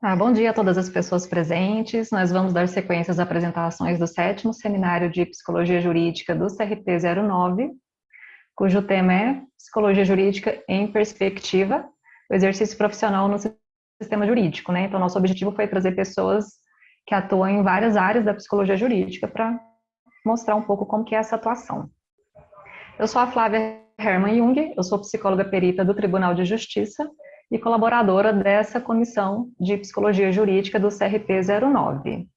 Bom dia a todas as pessoas presentes. Nós vamos dar sequência às apresentações do sétimo seminário de Psicologia Jurídica do CRP 09, cujo tema é Psicologia Jurídica em Perspectiva, o exercício profissional no sistema jurídico, né? Então, nosso objetivo foi trazer pessoas que atuam em várias áreas da psicologia jurídica para mostrar um pouco como que é essa atuação. Eu sou a Flávia Hermann Jung, eu sou psicóloga perita do Tribunal de Justiça e colaboradora dessa comissão de psicologia jurídica do CRP 09.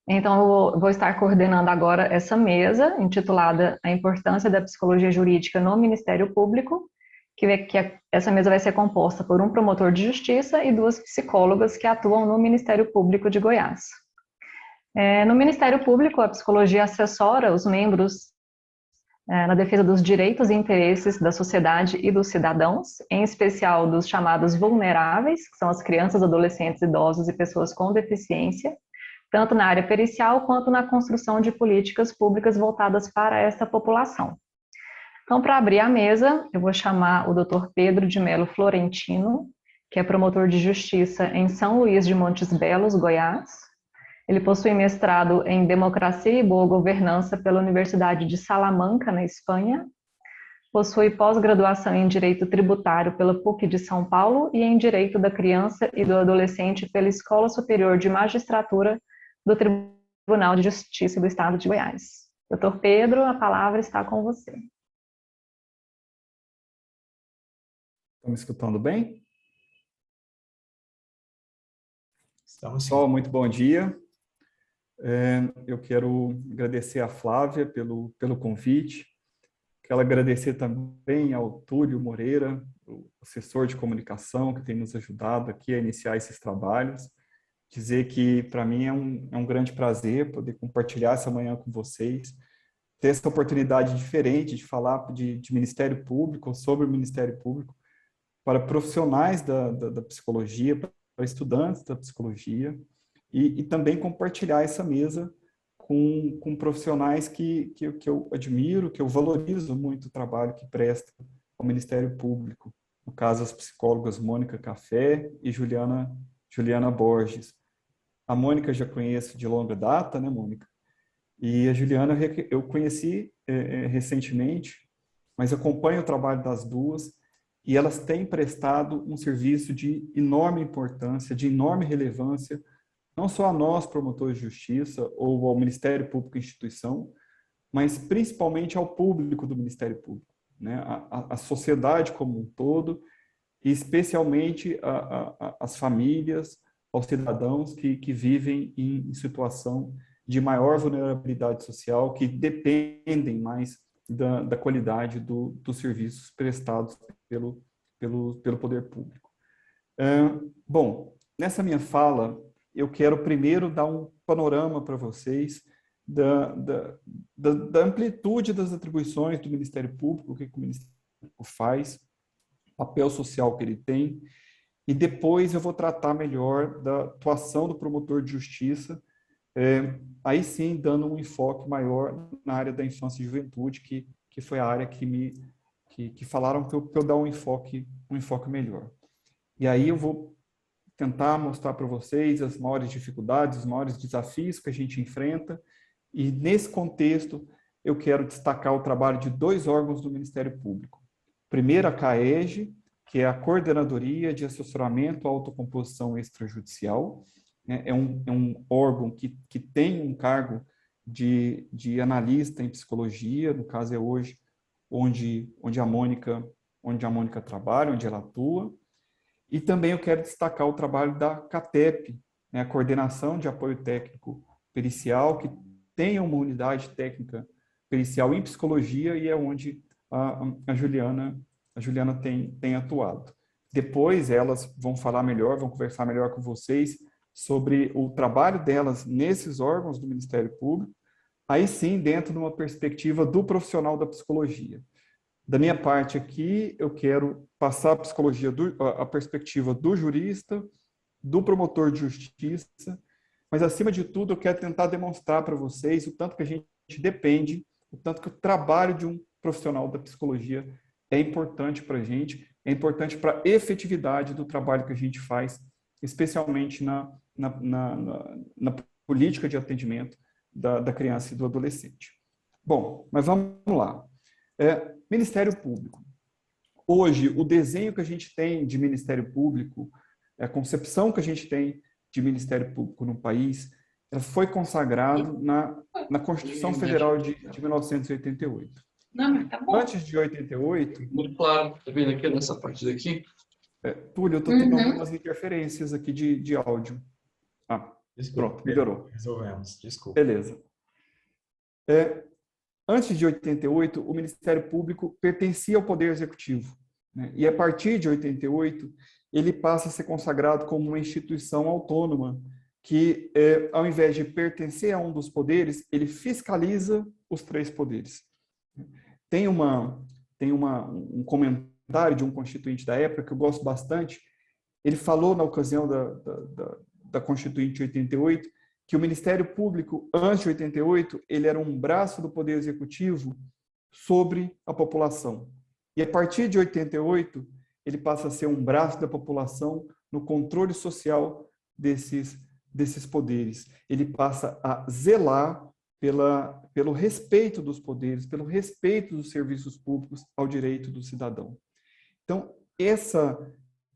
Então, eu vou estar coordenando agora essa mesa, intitulada A Importância da Psicologia Jurídica no Ministério Público, essa mesa vai ser composta por um promotor de justiça e duas psicólogas que atuam no Ministério Público de Goiás. No Ministério Público, a psicologia assessora os membros na defesa dos direitos e interesses da sociedade e dos cidadãos, em especial dos chamados vulneráveis, que são as crianças, adolescentes, idosos e pessoas com deficiência, tanto na área pericial quanto na construção de políticas públicas voltadas para esta população. Então, para abrir a mesa, eu vou chamar o Dr. Pedro de Melo Florentino, que é promotor de justiça em São Luís de Montes Belos, Goiás. Ele possui mestrado em Democracia e Boa Governança pela Universidade de Salamanca, na Espanha. Possui pós-graduação em Direito Tributário pela PUC de São Paulo e em Direito da Criança e do Adolescente pela Escola Superior de Magistratura do Tribunal de Justiça do Estado de Goiás. Dr. Pedro, a palavra está com você. Estão me escutando bem? Estamos sim. Pessoal, muito bom dia. Eu quero agradecer a Flávia pelo convite. Quero agradecer também ao Túlio Moreira, o assessor de comunicação, que tem nos ajudado aqui a iniciar esses trabalhos. Dizer que, para mim, é um grande prazer poder compartilhar essa manhã com vocês, ter essa oportunidade diferente de falar de Ministério Público, sobre o Ministério Público, para profissionais da psicologia, para estudantes da psicologia, e também compartilhar essa mesa com profissionais que eu admiro, que eu valorizo muito o trabalho que presta ao Ministério Público. No caso, as psicólogas Mônica Café e Juliana Borges. A Mônica eu já conheço de longa data, né, Mônica? E a Juliana eu conheci recentemente, mas acompanho o trabalho das duas, e elas têm prestado um serviço de enorme importância, de enorme relevância, não só a nós, promotores de justiça, ou ao Ministério Público Instituição, mas principalmente ao público do Ministério Público, né? A sociedade como um todo, e especialmente as famílias, aos cidadãos que vivem em situação de maior vulnerabilidade social, que dependem mais da qualidade dos serviços prestados pelo poder público. Bom, nessa minha fala, eu quero primeiro dar um panorama para vocês da amplitude das atribuições do Ministério Público, o que o Ministério Público faz, o papel social que ele tem, e depois eu vou tratar melhor da atuação do promotor de justiça, aí sim dando um enfoque maior na área da infância e juventude, que foi a área que falaram que eu dar um enfoque melhor. E aí eu vou tentar mostrar para vocês as maiores dificuldades, os maiores desafios que a gente enfrenta, e nesse contexto eu quero destacar o trabalho de dois órgãos do Ministério Público. Primeiro, a CAEG, que é a Coordenadoria de Assessoramento à Autocomposição Extrajudicial, né? É um órgão que tem um cargo de analista em psicologia, no caso é hoje onde a Mônica trabalha, onde ela atua. E também eu quero destacar o trabalho da CATEP, né, a Coordenação de Apoio Técnico Pericial, que tem uma unidade técnica pericial em psicologia, e é onde a Juliana tem atuado. Depois elas vão falar melhor, vão conversar melhor com vocês sobre o trabalho delas nesses órgãos do Ministério Público, aí sim dentro de uma perspectiva do profissional da psicologia. Da minha parte aqui, eu quero passar a perspectiva do jurista, do promotor de justiça, mas, acima de tudo, eu quero tentar demonstrar para vocês o tanto que a gente depende, o tanto que o trabalho de um profissional da psicologia é importante para a gente, é importante para a efetividade do trabalho que a gente faz especialmente na política de atendimento da criança e do adolescente. Bom, mas vamos lá. Ministério Público. Hoje, o desenho que a gente tem de Ministério Público, a concepção que a gente tem de Ministério Público no país, ela foi consagrado na Constituição Federal de 1988. Não, mas tá bom. Antes de 88... Muito claro, tá vendo aqui nessa parte daqui? Túlio, eu estou tendo algumas interferências aqui de áudio. Desculpa, pronto, melhorou. Resolvemos, desculpa. Beleza. Antes de 88, o Ministério Público pertencia ao Poder Executivo, né? E a partir de 88, ele passa a ser consagrado como uma instituição autônoma que, ao invés de pertencer a um dos poderes, ele fiscaliza os três poderes. Tem um comentário de um constituinte da época que eu gosto bastante. Ele falou na ocasião da Constituinte de 88 que o Ministério Público, antes de 88, ele era um braço do Poder Executivo sobre a população. E a partir de 88, ele passa a ser um braço da população no controle social desses poderes. Ele passa a zelar pelo respeito dos poderes, pelo respeito dos serviços públicos ao direito do cidadão. Então,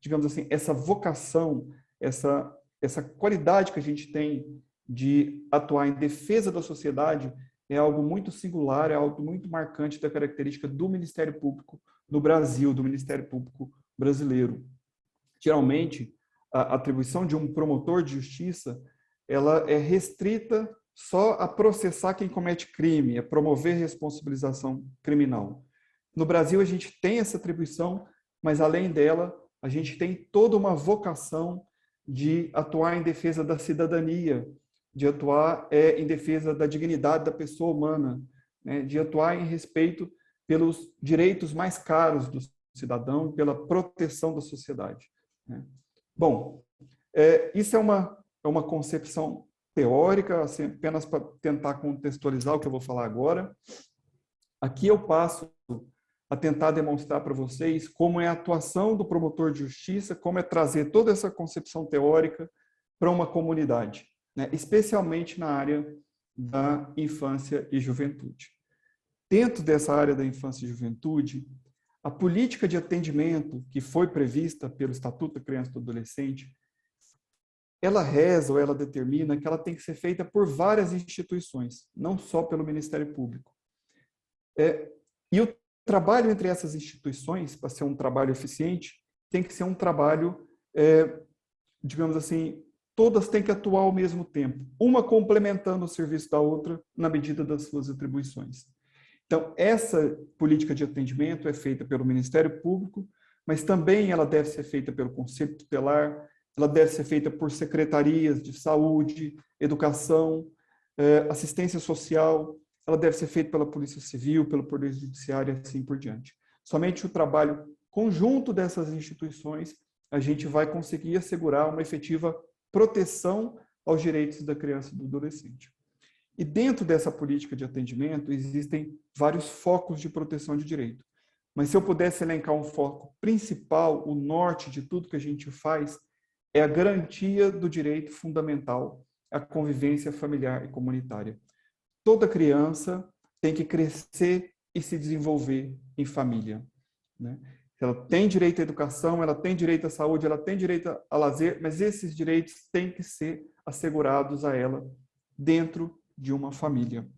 digamos assim, essa vocação, essa qualidade que a gente tem de atuar em defesa da sociedade é algo muito singular, é algo muito marcante da característica do Ministério Público no Brasil, do Ministério Público brasileiro. Geralmente, a atribuição de um promotor de justiça, ela é restrita só a processar quem comete crime, a promover responsabilização criminal. No Brasil, a gente tem essa atribuição, mas além dela, a gente tem toda uma vocação de atuar em defesa da cidadania, de atuar em defesa da dignidade da pessoa humana, né? De atuar em respeito pelos direitos mais caros do cidadão e pela proteção da sociedade, né? Bom, isso é uma concepção teórica, assim, apenas para tentar contextualizar o que eu vou falar agora. Aqui eu passo a tentar demonstrar para vocês como é a atuação do promotor de justiça, como é trazer toda essa concepção teórica para uma comunidade, né? Especialmente na área da infância e juventude. Dentro dessa área da infância e juventude, a política de atendimento que foi prevista pelo Estatuto da Criança e do Adolescente, ela reza ou ela determina que ela tem que ser feita por várias instituições, não só pelo Ministério Público. E o trabalho entre essas instituições, para ser um trabalho eficiente, tem que ser um trabalho, digamos assim, todas têm que atuar ao mesmo tempo, uma complementando o serviço da outra na medida das suas atribuições. Então, essa política de atendimento é feita pelo Ministério Público, mas também ela deve ser feita pelo Conselho Tutelar, ela deve ser feita por secretarias de saúde, educação, assistência social, ela deve ser feita pela Polícia Civil, pelo Poder Judiciário e assim por diante. Somente o trabalho conjunto dessas instituições a gente vai conseguir assegurar uma efetiva proteção aos direitos da criança e do adolescente. E dentro dessa política de atendimento existem vários focos de proteção de direito. Mas se eu pudesse elencar um foco principal, o norte de tudo que a gente faz, é a garantia do direito fundamental à convivência familiar e comunitária. Toda criança tem que crescer e se desenvolver em família, né? Ela tem direito à educação, ela tem direito à saúde, ela tem direito a lazer, mas esses direitos têm que ser assegurados a ela dentro de uma família.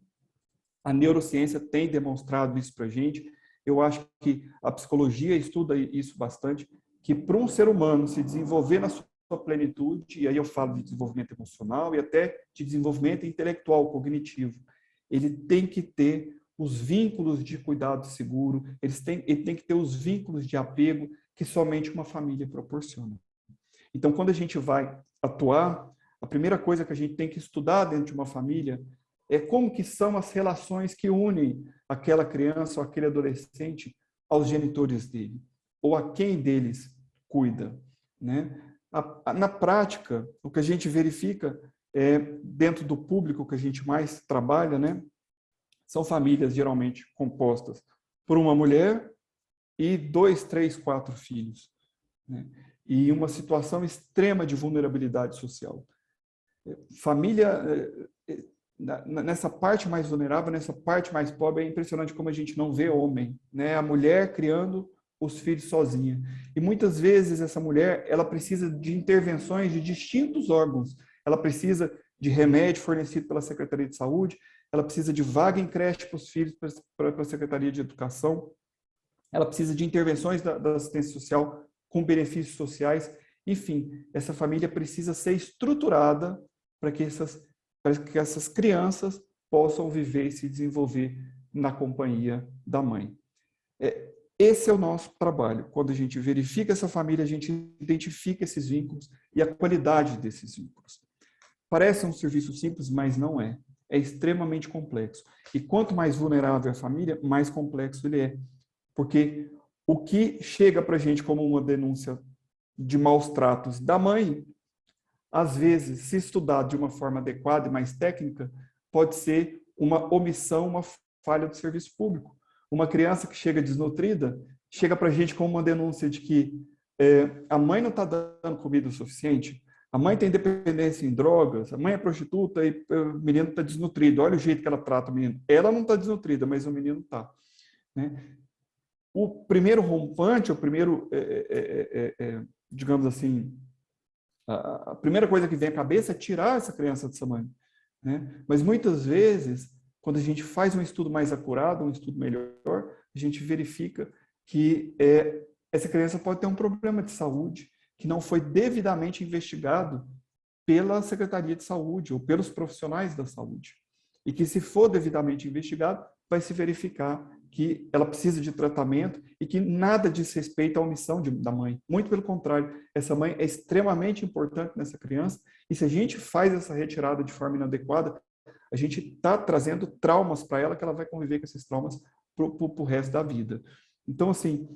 A neurociência tem demonstrado isso para a gente. Eu acho que a psicologia estuda isso bastante, que para um ser humano se desenvolver na sua plenitude, e aí eu falo de desenvolvimento emocional e até de desenvolvimento intelectual, cognitivo, ele tem que ter os vínculos de cuidado seguro, ele tem que ter os vínculos de apego que somente uma família proporciona. Então, quando a gente vai atuar, a primeira coisa que a gente tem que estudar dentro de uma família é como que são as relações que unem aquela criança ou aquele adolescente aos genitores dele, ou a quem deles cuida, né? Na prática, o que a gente verifica dentro do público que a gente mais trabalha, né, são famílias geralmente compostas por uma mulher e 2, 3, 4 filhos, né? e uma situação extrema de vulnerabilidade social. Família, nessa parte mais vulnerável, nessa parte mais pobre, é impressionante como a gente não vê homem, né? A mulher criando os filhos sozinha. E muitas vezes essa mulher, ela precisa de intervenções de distintos órgãos. Ela precisa de remédio fornecido pela Secretaria de Saúde, ela precisa de vaga em creche para os filhos, para a Secretaria de Educação, ela precisa de intervenções da assistência social com benefícios sociais. Enfim, essa família precisa ser estruturada para que essas crianças possam viver e se desenvolver na companhia da mãe. Esse é o nosso trabalho. Quando a gente verifica essa família, a gente identifica esses vínculos e a qualidade desses vínculos. Parece um serviço simples, mas não é. É extremamente complexo. E quanto mais vulnerável a família, mais complexo ele é. Porque o que chega para a gente como uma denúncia de maus tratos da mãe, às vezes, se estudado de uma forma adequada e mais técnica, pode ser uma omissão, uma falha do serviço público. Uma criança que chega desnutrida, chega para a gente com uma denúncia de que a mãe não está dando comida o suficiente, a mãe tem dependência em drogas, a mãe é prostituta e o menino está desnutrido. Olha o jeito que ela trata o menino. Ela não está desnutrida, mas o menino está. Né? O primeiro rompante, o primeiro, digamos assim, a primeira coisa que vem à cabeça é tirar essa criança dessa mãe. Né? Mas muitas vezes, quando a gente faz um estudo mais acurado, um estudo melhor, a gente verifica que essa criança pode ter um problema de saúde que não foi devidamente investigado pela Secretaria de Saúde ou pelos profissionais da saúde. E que, se for devidamente investigado, vai se verificar que ela precisa de tratamento e que nada diz respeito à omissão da mãe. Muito pelo contrário, essa mãe é extremamente importante nessa criança e se a gente faz essa retirada de forma inadequada, a gente está trazendo traumas para ela que ela vai conviver com esses traumas para o resto da vida. Então, assim,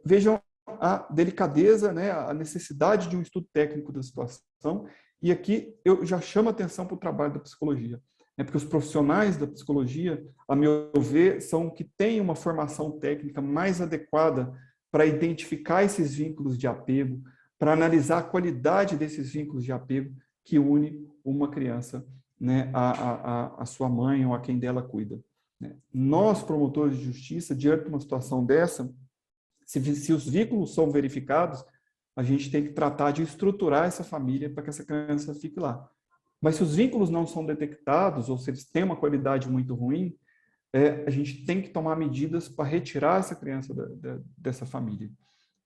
vejam a delicadeza, né, a necessidade de um estudo técnico da situação e aqui eu já chamo a atenção para o trabalho da psicologia. Porque os profissionais da psicologia, a meu ver, são que têm uma formação técnica mais adequada para identificar esses vínculos de apego, para analisar a qualidade desses vínculos de apego que une uma criança, né, a sua mãe ou a quem dela cuida. Nós, promotores de justiça, diante de uma situação dessa, se os vínculos são verificados, a gente tem que tratar de estruturar essa família para que essa criança fique lá. Mas se os vínculos não são detectados, ou se eles têm uma qualidade muito ruim, a gente tem que tomar medidas para retirar essa criança dessa família.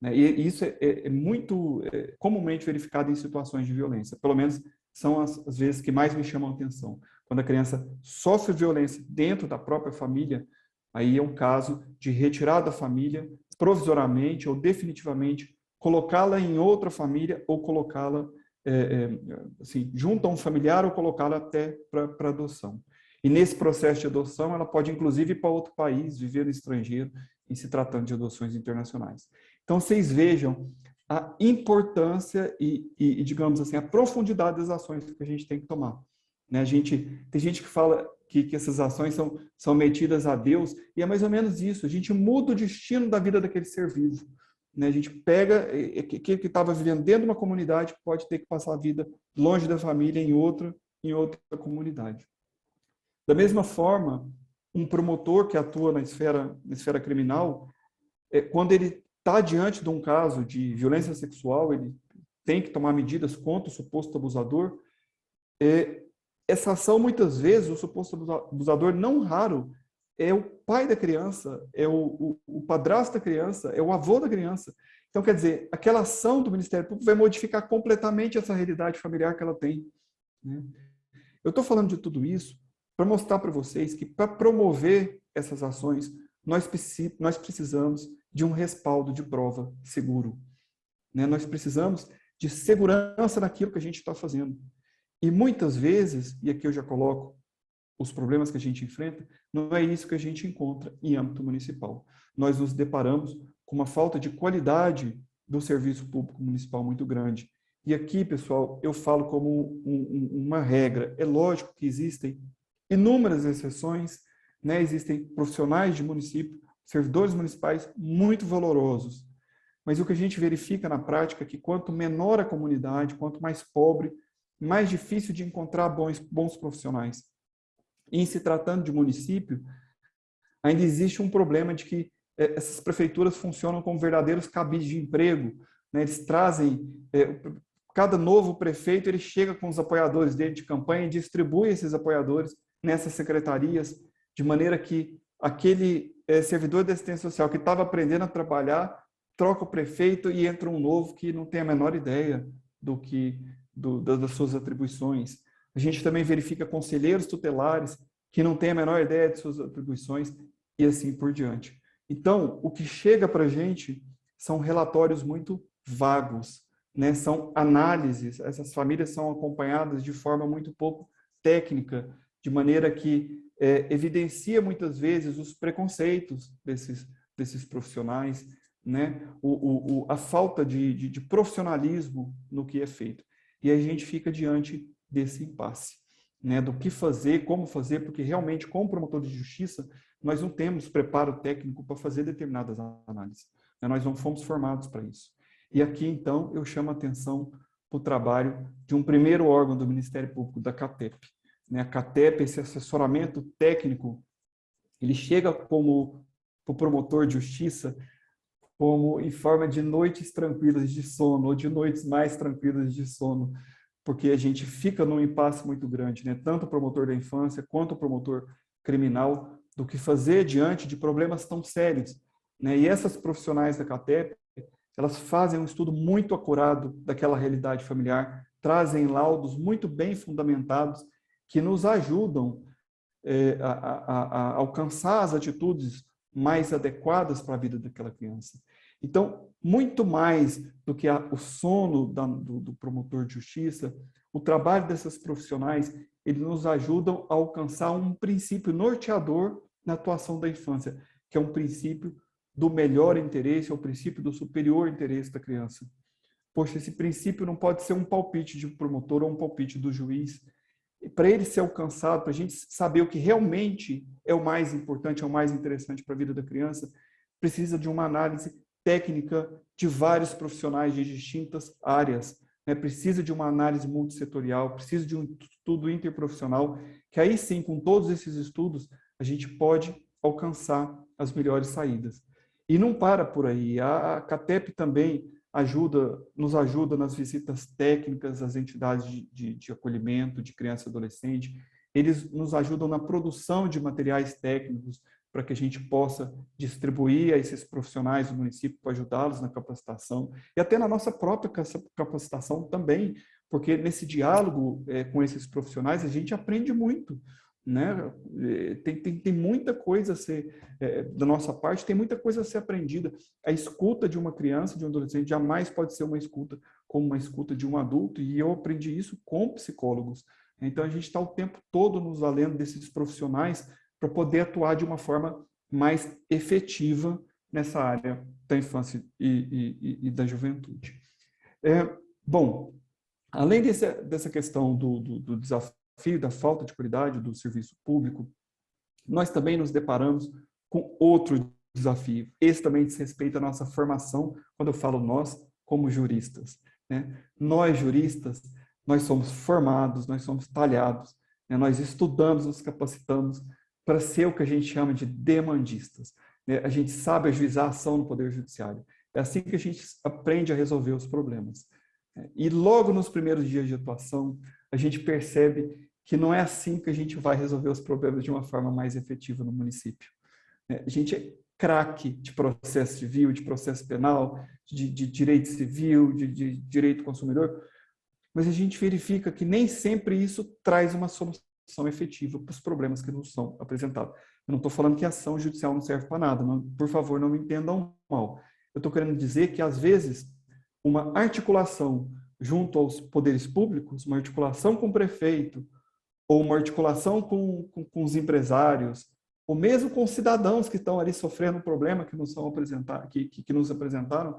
E isso é muito comumente verificado em situações de violência. Pelo menos são as vezes que mais me chamam a atenção. Quando a criança sofre violência dentro da própria família, aí é um caso de retirar da família, provisoriamente ou definitivamente, colocá-la em outra família ou colocá-la assim, junto a um familiar ou colocá-la até para adoção. E nesse processo de adoção, ela pode inclusive ir para outro país, viver no estrangeiro, em se tratando de adoções internacionais. Então, vocês vejam a importância e digamos assim, a profundidade das ações que a gente tem que tomar. Né? Tem gente que fala que essas ações são metidas a Deus, e é mais ou menos isso, a gente muda o destino da vida daquele ser vivo. Né? A gente pega aquele que estava vivendo dentro de uma comunidade, pode ter que passar a vida longe da família em outra comunidade. Da mesma forma, um promotor que atua na esfera criminal, quando ele está diante de um caso de violência sexual, ele tem que tomar medidas contra o suposto abusador. Essa ação, muitas vezes, o suposto abusador, não raro, é o pai da criança, é o padrasto da criança, é o avô da criança. Então, quer dizer, aquela ação do Ministério Público vai modificar completamente essa realidade familiar que ela tem. Né? Eu estou falando de tudo isso para mostrar para vocês que, para promover essas ações, nós precisamos de um respaldo de prova seguro. Né? Nós precisamos de segurança naquilo que a gente está fazendo. E muitas vezes, e aqui eu já coloco os problemas que a gente enfrenta, não é isso que a gente encontra em âmbito municipal. Nós nos deparamos com uma falta de qualidade do serviço público municipal muito grande. E aqui, pessoal, eu falo como uma regra. É lógico que existem inúmeras exceções, né? Existem profissionais de município, servidores municipais muito valorosos, mas o que a gente verifica na prática é que quanto menor a comunidade, quanto mais pobre, mais difícil de encontrar bons profissionais. E em se tratando de município, ainda existe um problema de que essas prefeituras funcionam como verdadeiros cabides de emprego, né? Eles trazem, cada novo prefeito ele chega com os apoiadores dele de campanha e distribui esses apoiadores nessas secretarias, de maneira que aquele servidor de assistência social que estava aprendendo a trabalhar, troca o prefeito e entra um novo que não tem a menor ideia das suas atribuições. A gente também verifica conselheiros tutelares que não têm a menor ideia de suas atribuições e assim por diante. Então, o que chega para a gente são relatórios muito vagos, né? São análises, essas famílias são acompanhadas de forma muito pouco técnica, de maneira que evidencia muitas vezes os preconceitos desses profissionais, né? A falta de profissionalismo no que é feito. E a gente fica diante desse impasse, né? Do que fazer, como fazer, porque realmente, como promotor de justiça, nós não temos preparo técnico para fazer determinadas análises. Né? Nós não fomos formados para isso. E aqui, então, eu chamo a atenção para o trabalho de um primeiro órgão do Ministério Público, da CATEP. Né? A CATEP, esse assessoramento técnico, ele chega como o promotor de justiça como em forma de noites tranquilas de sono, ou de noites mais tranquilas de sono, porque a gente fica num impasse muito grande, né? Tanto o promotor da infância quanto o promotor criminal, do que fazer diante de problemas tão sérios, né? E essas profissionais da CATEP, elas fazem um estudo muito acurado daquela realidade familiar, trazem laudos muito bem fundamentados que nos ajudam a alcançar as atitudes mais adequadas para a vida daquela criança. Então, muito mais do que o sono do promotor de justiça, o trabalho dessas profissionais, eles nos ajudam a alcançar um princípio norteador na atuação da infância, que é um princípio do melhor interesse, é o princípio do superior interesse da criança. Poxa, esse princípio não pode ser um palpite de promotor ou um palpite do juiz. Para ele ser alcançado, para a gente saber o que realmente é o mais importante, é o mais interessante para a vida da criança, precisa de uma análise técnica de vários profissionais de distintas áreas, né? Precisa de uma análise multissetorial, precisa de um estudo interprofissional, que aí sim, com todos esses estudos, a gente pode alcançar as melhores saídas. E não para por aí. A CATEP também nos ajuda nas visitas técnicas às entidades de acolhimento de criança e adolescente. Eles nos ajudam na produção de materiais técnicos para que a gente possa distribuir a esses profissionais do município para ajudá-los na capacitação e até na nossa própria capacitação também, porque nesse diálogo com esses profissionais a gente aprende muito, né? Tem muita coisa a ser, da nossa parte, tem muita coisa a ser aprendida. A escuta de uma criança, de um adolescente, jamais pode ser uma escuta como uma escuta de um adulto, e eu aprendi isso com psicólogos. Então, a gente está o tempo todo nos valendo desses profissionais para poder atuar de uma forma mais efetiva nessa área da infância e da juventude. Bom, além dessa questão do desafio, da falta de qualidade do serviço público, nós também nos deparamos com outro desafio. Esse também diz respeito à nossa formação, quando eu falo nós, como juristas, né? Nós, juristas, nós somos formados, nós somos talhados, né? Nós estudamos, nos capacitamos para ser o que a gente chama de demandistas, né? A gente sabe ajuizar a ação no Poder Judiciário. É assim que a gente aprende a resolver os problemas. E logo nos primeiros dias de atuação, a gente percebe que não é assim que a gente vai resolver os problemas de uma forma mais efetiva no município. A gente é craque de processo civil, de processo penal, de direito civil, de direito consumidor, mas a gente verifica que nem sempre isso traz uma solução efetiva para os problemas que nos são apresentados. Eu não estou falando que a ação judicial não serve para nada, não, por favor, não me entendam mal. Eu estou querendo dizer que, às vezes, uma articulação junto aos poderes públicos, uma articulação com o prefeito, ou uma articulação com os empresários, ou mesmo com os cidadãos que estão ali sofrendo um problema que nos apresentaram,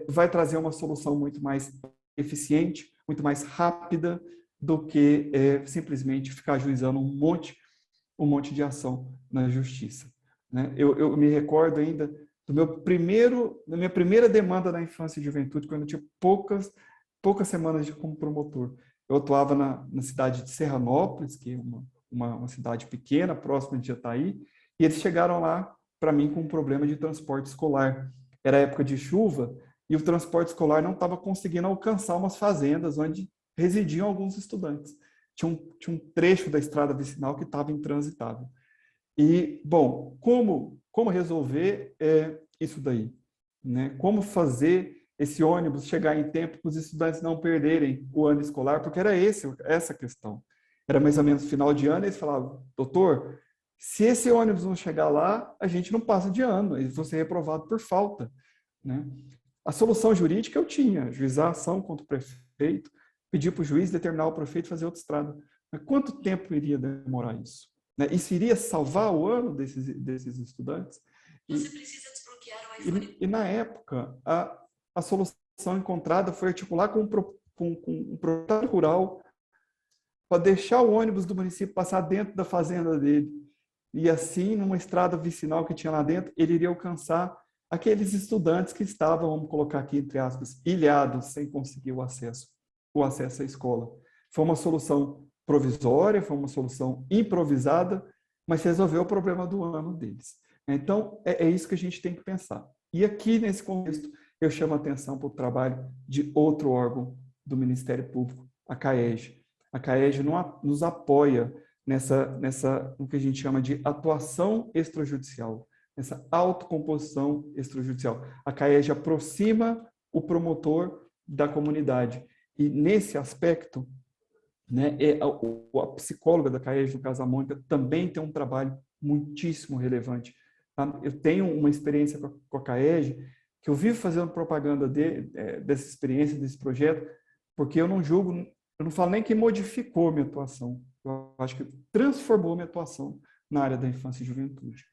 vai trazer uma solução muito mais eficiente, muito mais rápida do que simplesmente ficar ajuizando um monte de ação na justiça, né? Eu me recordo ainda da minha primeira demanda na infância e juventude, quando eu tinha poucas semanas como promotor. Eu atuava na cidade de Serranópolis, que é uma cidade pequena, próxima de Jataí, e eles chegaram lá para mim com um problema de transporte escolar. Era época de chuva e o transporte escolar não estava conseguindo alcançar umas fazendas onde residiam alguns estudantes. Tinha um trecho da estrada vicinal que estava intransitável. E, bom, como resolver isso daí? Né? Como fazer esse ônibus chegar em tempo para os estudantes não perderem o ano escolar? Porque era essa a questão. Era mais ou menos final de ano, e eles falavam, doutor, se esse ônibus não chegar lá, a gente não passa de ano, eles vão ser reprovados por falta. Né? A solução jurídica eu tinha, juizar a ação contra o prefeito, pedir para o juiz determinar o prefeito fazer outra estrada. Mas quanto tempo iria demorar isso? Né? Isso iria salvar o ano desses estudantes? Você precisa desbloquear o iPhone. E na época, a solução encontrada foi articular com um proprietário rural para deixar o ônibus do município passar dentro da fazenda dele. E assim, numa estrada vicinal que tinha lá dentro, ele iria alcançar aqueles estudantes que estavam, vamos colocar aqui entre aspas, ilhados, sem conseguir o acesso à escola. Foi uma solução provisória, foi uma solução improvisada, mas resolveu o problema do ano deles. Então, é isso que a gente tem que pensar. E aqui, nesse contexto, eu chamo a atenção para o trabalho de outro órgão do Ministério Público, a CAEG. A CAEG nos apoia no que a gente chama de atuação extrajudicial, nessa autocomposição extrajudicial. A CAEG aproxima o promotor da comunidade. E nesse aspecto, né, a psicóloga da CAEG, no caso a Mônica, também tem um trabalho muitíssimo relevante. Tá? Eu tenho uma experiência com a CAEG, que eu vivo fazendo propaganda dessa experiência, desse projeto, porque eu não julgo, eu não falo nem que modificou minha atuação, eu acho que transformou minha atuação na área da infância e juventude.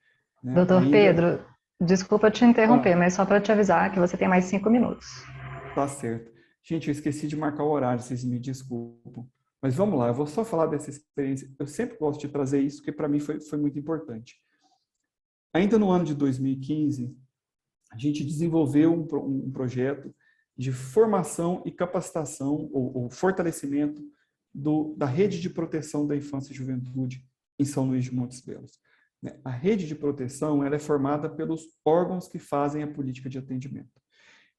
Né? Doutor Pedro, desculpa te interromper, mas só para te avisar que você tem mais 5 minutos. Tá certo. Gente, eu esqueci de marcar o horário, vocês me desculpam. Mas vamos lá, eu vou só falar dessa experiência. Eu sempre gosto de trazer isso, porque para mim foi muito importante. Ainda no ano de 2015, a gente desenvolveu um projeto de formação e capacitação, ou fortalecimento da rede de proteção da infância e juventude em São Luís de Montes Belos. A rede de proteção ela é formada pelos órgãos que fazem a política de atendimento.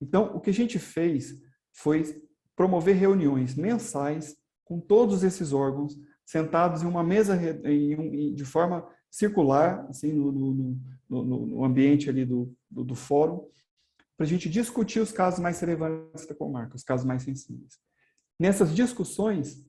Então, o que a gente fez foi promover reuniões mensais com todos esses órgãos, sentados em uma mesa de forma circular, assim, no ambiente ali do fórum, para a gente discutir os casos mais relevantes da comarca, os casos mais sensíveis. Nessas discussões,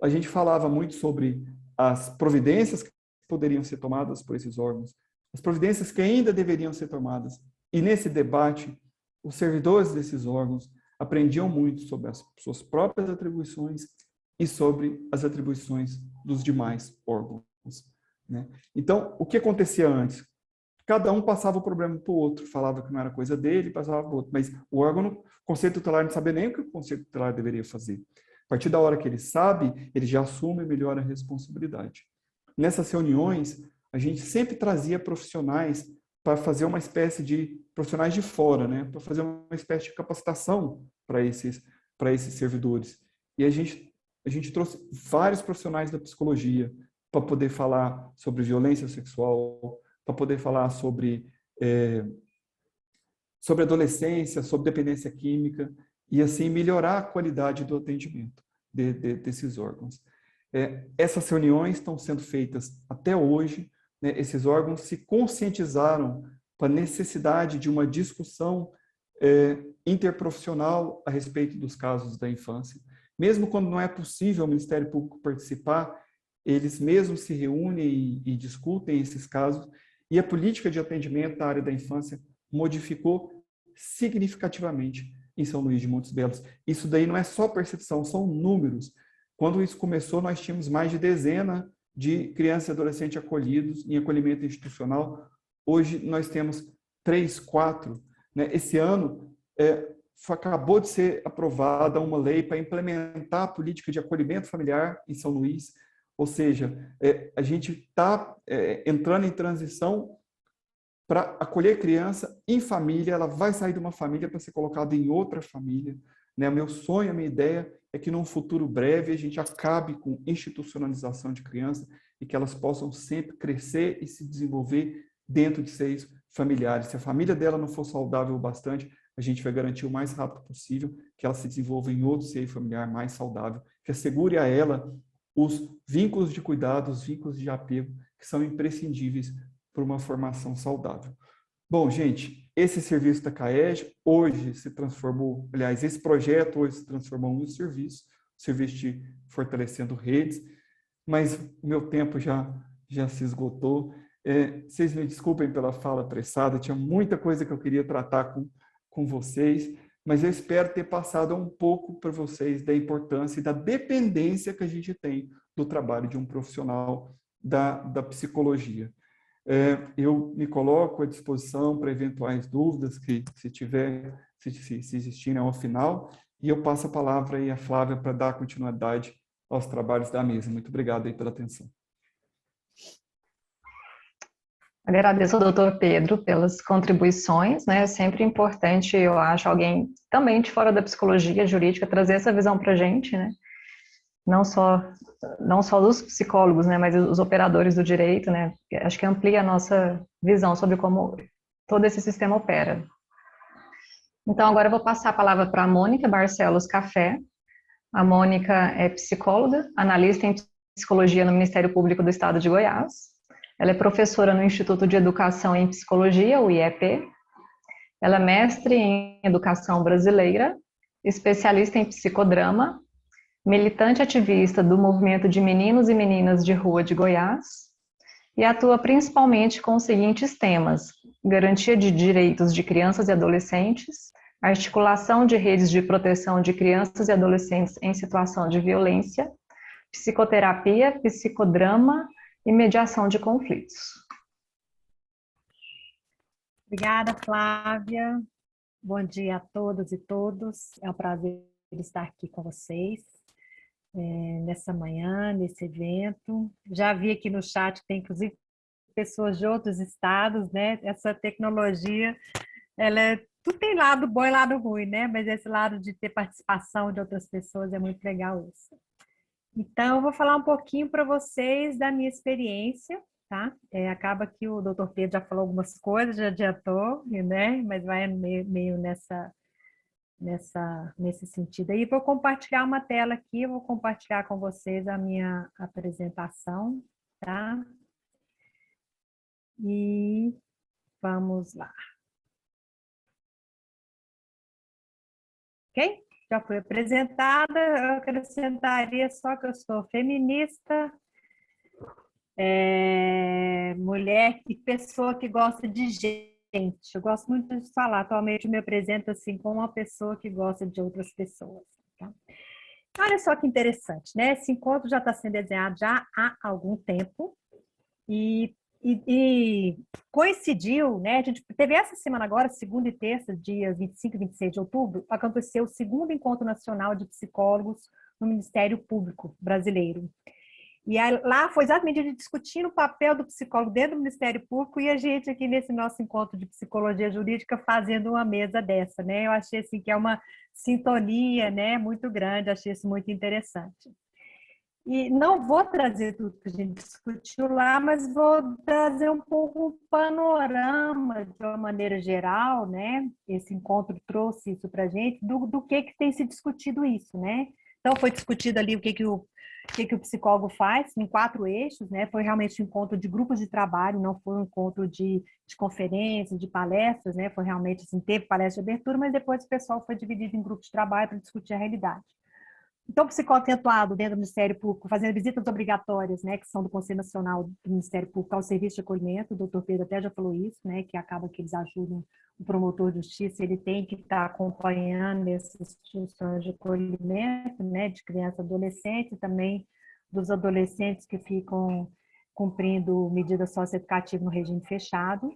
a gente falava muito sobre as providências que poderiam ser tomadas por esses órgãos, as providências que ainda deveriam ser tomadas. E nesse debate, os servidores desses órgãos aprendiam muito sobre as suas próprias atribuições e sobre as atribuições dos demais órgãos. Né? Então, o que acontecia antes? Cada um passava o problema para o outro, falava que não era coisa dele, passava para o outro. Mas o órgão, o Conselho Tutelar, não sabia nem o que o Conselho Tutelar deveria fazer. A partir da hora que ele sabe, ele já assume e melhora a responsabilidade. Nessas reuniões, a gente sempre trazia profissionais para fazer uma espécie de profissionais de fora, né? Para fazer uma espécie de capacitação para esses servidores. E a gente trouxe vários profissionais da psicologia para poder falar sobre violência sexual, para poder falar sobre adolescência, sobre dependência química, e assim melhorar a qualidade do atendimento desses órgãos. Essas reuniões estão sendo feitas até hoje, né? Esses órgãos se conscientizaram para a necessidade de uma discussão interprofissional a respeito dos casos da infância. Mesmo quando não é possível o Ministério Público participar, eles mesmos se reúnem e discutem esses casos, e a política de atendimento da área da infância modificou significativamente em São Luís de Montes Belos. Isso daí não é só percepção, são números. Quando isso começou, nós tínhamos mais de dezena de crianças e adolescentes acolhidos em acolhimento institucional. Hoje nós temos 3, 4. Né? Esse ano acabou de ser aprovada uma lei para implementar a política de acolhimento familiar em São Luís. Ou seja, a gente está entrando em transição para acolher criança em família. Ela vai sair de uma família para ser colocada em outra família, né? Meu sonho, a minha ideia é que num futuro breve a gente acabe com institucionalização de crianças e que elas possam sempre crescer e se desenvolver dentro de seios familiares. Se a família dela não for saudável o bastante, a gente vai garantir o mais rápido possível que ela se desenvolva em outro seio familiar mais saudável, que assegure a ela os vínculos de cuidado, os vínculos de apego, que são imprescindíveis para uma formação saudável. Bom, gente, esse serviço da CAEG hoje se transformou, aliás, esse projeto hoje se transformou em um serviço de fortalecendo redes, mas meu tempo já se esgotou. Vocês me desculpem pela fala apressada, tinha muita coisa que eu queria tratar com vocês, mas eu espero ter passado um pouco para vocês da importância e da dependência que a gente tem do trabalho de um profissional da psicologia. Eu me coloco à disposição para eventuais dúvidas que, se existirem ao final, e eu passo a palavra aí à Flávia para dar continuidade aos trabalhos da mesa. Muito obrigado aí pela atenção. Agradeço ao doutor Pedro pelas contribuições, né? É sempre importante, eu acho, alguém também de fora da psicologia jurídica trazer essa visão para a gente, né? Não só dos psicólogos, né? Mas os operadores do direito, né? Acho que amplia a nossa visão sobre como todo esse sistema opera. Então, agora eu vou passar a palavra para a Mônica Barcelos Café. A Mônica é psicóloga, analista em psicologia no Ministério Público do Estado de Goiás. Ela é professora no Instituto de Educação em Psicologia, o IEP. Ela é mestre em Educação Brasileira, especialista em psicodrama, militante ativista do movimento de meninos e meninas de rua de Goiás e atua principalmente com os seguintes temas: garantia de direitos de crianças e adolescentes, articulação de redes de proteção de crianças e adolescentes em situação de violência, psicoterapia, psicodrama e mediação de conflitos. Obrigada, Flávia. Bom dia a todas e todos. É um prazer estar aqui com vocês nessa manhã, nesse evento. Já vi aqui no chat que tem, inclusive, pessoas de outros estados, né? Essa tecnologia, tudo tem lado bom e lado ruim, né? Mas esse lado de ter participação de outras pessoas é muito legal isso. Então, eu vou falar um pouquinho para vocês da minha experiência, tá? Acaba que o doutor Pedro já falou algumas coisas, já adiantou, né? Mas vai meio nesse sentido aí. Vou compartilhar uma tela aqui, eu vou compartilhar com vocês a minha apresentação, tá? E vamos lá. Ok? Já fui apresentada, eu acrescentaria só que eu sou feminista, mulher e pessoa que gosta de gente. Eu gosto muito de falar, atualmente eu me apresento assim como uma pessoa que gosta de outras pessoas. Tá? Olha só que interessante, né? Esse encontro já está sendo desenhado já há algum tempo e coincidiu, né? A gente teve essa semana agora, segunda e terça, dias 25 e 26 de outubro, aconteceu o segundo encontro nacional de psicólogos no Ministério Público brasileiro. E aí, lá foi exatamente a gente discutindo o papel do psicólogo dentro do Ministério Público e a gente aqui nesse nosso encontro de psicologia jurídica fazendo uma mesa dessa, né? Eu achei assim que é uma sintonia, né, muito grande, achei isso muito interessante. E não vou trazer tudo que a gente discutiu lá, mas vou trazer um pouco um panorama, de uma maneira geral, né? Esse encontro trouxe isso para a gente, do que tem se discutido isso, né? Então, foi discutido ali o que o psicólogo faz em 4 eixos, né? Foi realmente um encontro de grupos de trabalho, não foi um encontro de conferências, de palestras, né? Foi realmente, assim, teve palestra de abertura, mas depois o pessoal foi dividido em grupos de trabalho para discutir a realidade. Então, o psicólogo tem atuado dentro do Ministério Público, fazendo visitas obrigatórias, né, que são do Conselho Nacional do Ministério Público ao Serviço de Acolhimento, o doutor Pedro até já falou isso, né, que acaba que eles ajudam o promotor de justiça, ele tem que estar acompanhando essas instituições de acolhimento, né, de criança e adolescente, também dos adolescentes que ficam cumprindo medidas socioeducativas no regime fechado.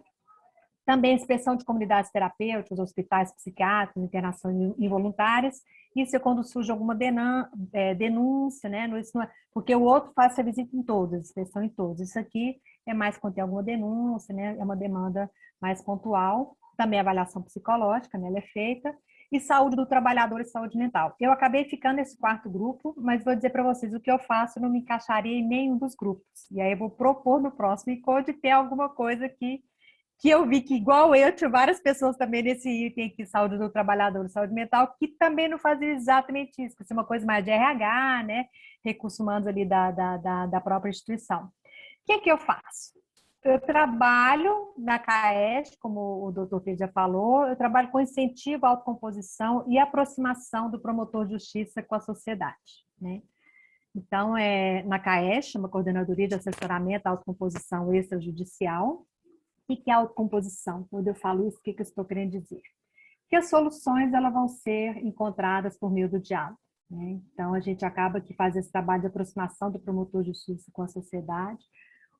Também a inspeção de comunidades terapêuticas, hospitais psiquiátricos, internações involuntárias. Isso é quando surge alguma denúncia, né? Isso não é, porque o outro faz essa visita em todas, inspeção em todos. Isso aqui é mais quando tem alguma denúncia, né? É uma demanda mais pontual. Também a avaliação psicológica, né? Ela é feita. E saúde do trabalhador e saúde mental. Eu acabei ficando nesse quarto grupo, mas vou dizer para vocês, o que eu faço não me encaixaria em nenhum dos grupos. E aí eu vou propor no próximo encontro ter alguma coisa que eu vi que, igual eu, tinha várias pessoas também nesse item aqui, saúde do trabalhador e saúde mental, que também não faziam exatamente isso, que isso é uma coisa mais de RH, né? Recursos humanos ali da própria instituição. O que é que eu faço? Eu trabalho na CAES, como o doutor Pedro já falou, eu trabalho com incentivo à autocomposição e aproximação do promotor de justiça com a sociedade, né? Então, na CAES, uma coordenadoria de assessoramento à autocomposição extrajudicial. O que é autocomposição? Quando eu falo isso, o que eu estou querendo dizer? Que as soluções elas vão ser encontradas por meio do diálogo, né? Então, a gente acaba que faz esse trabalho de aproximação do promotor de justiça com a sociedade.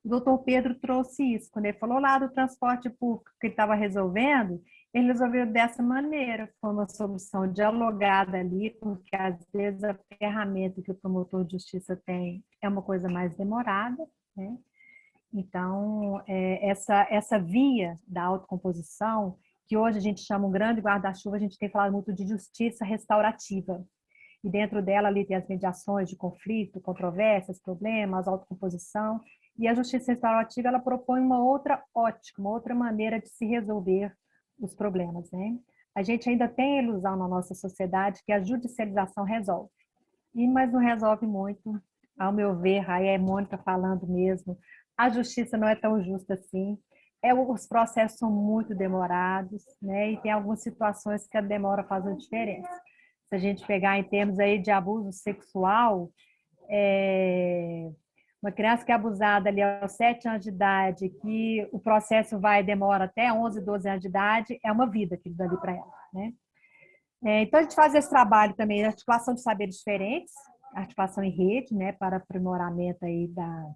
O doutor Pedro trouxe isso, quando ele falou lá do transporte público que ele estava resolvendo, ele resolveu dessa maneira, foi uma solução dialogada ali, porque às vezes a ferramenta que o promotor de justiça tem é uma coisa mais demorada, né? Então, essa via da autocomposição, que hoje a gente chama um grande guarda-chuva, a gente tem falado muito de justiça restaurativa. E dentro dela ali tem as mediações de conflito, controvérsias, problemas, autocomposição. E a justiça restaurativa, ela propõe uma outra ótica, uma outra maneira de se resolver os problemas, né? A gente ainda tem a ilusão na nossa sociedade que a judicialização resolve. Mas não resolve muito, ao meu ver, aí é Mônica falando mesmo, a justiça não é tão justa assim, os processos são muito demorados, né? E tem algumas situações que a demora faz a diferença. Se a gente pegar em termos aí de abuso sexual, uma criança que é abusada ali aos 7 anos de idade, que o processo demora até 11, 12 anos de idade, é uma vida que dá ali para ela, né? Então, a gente faz esse trabalho também, articulação de saberes diferentes, articulação em rede, né, para aprimoramento aí da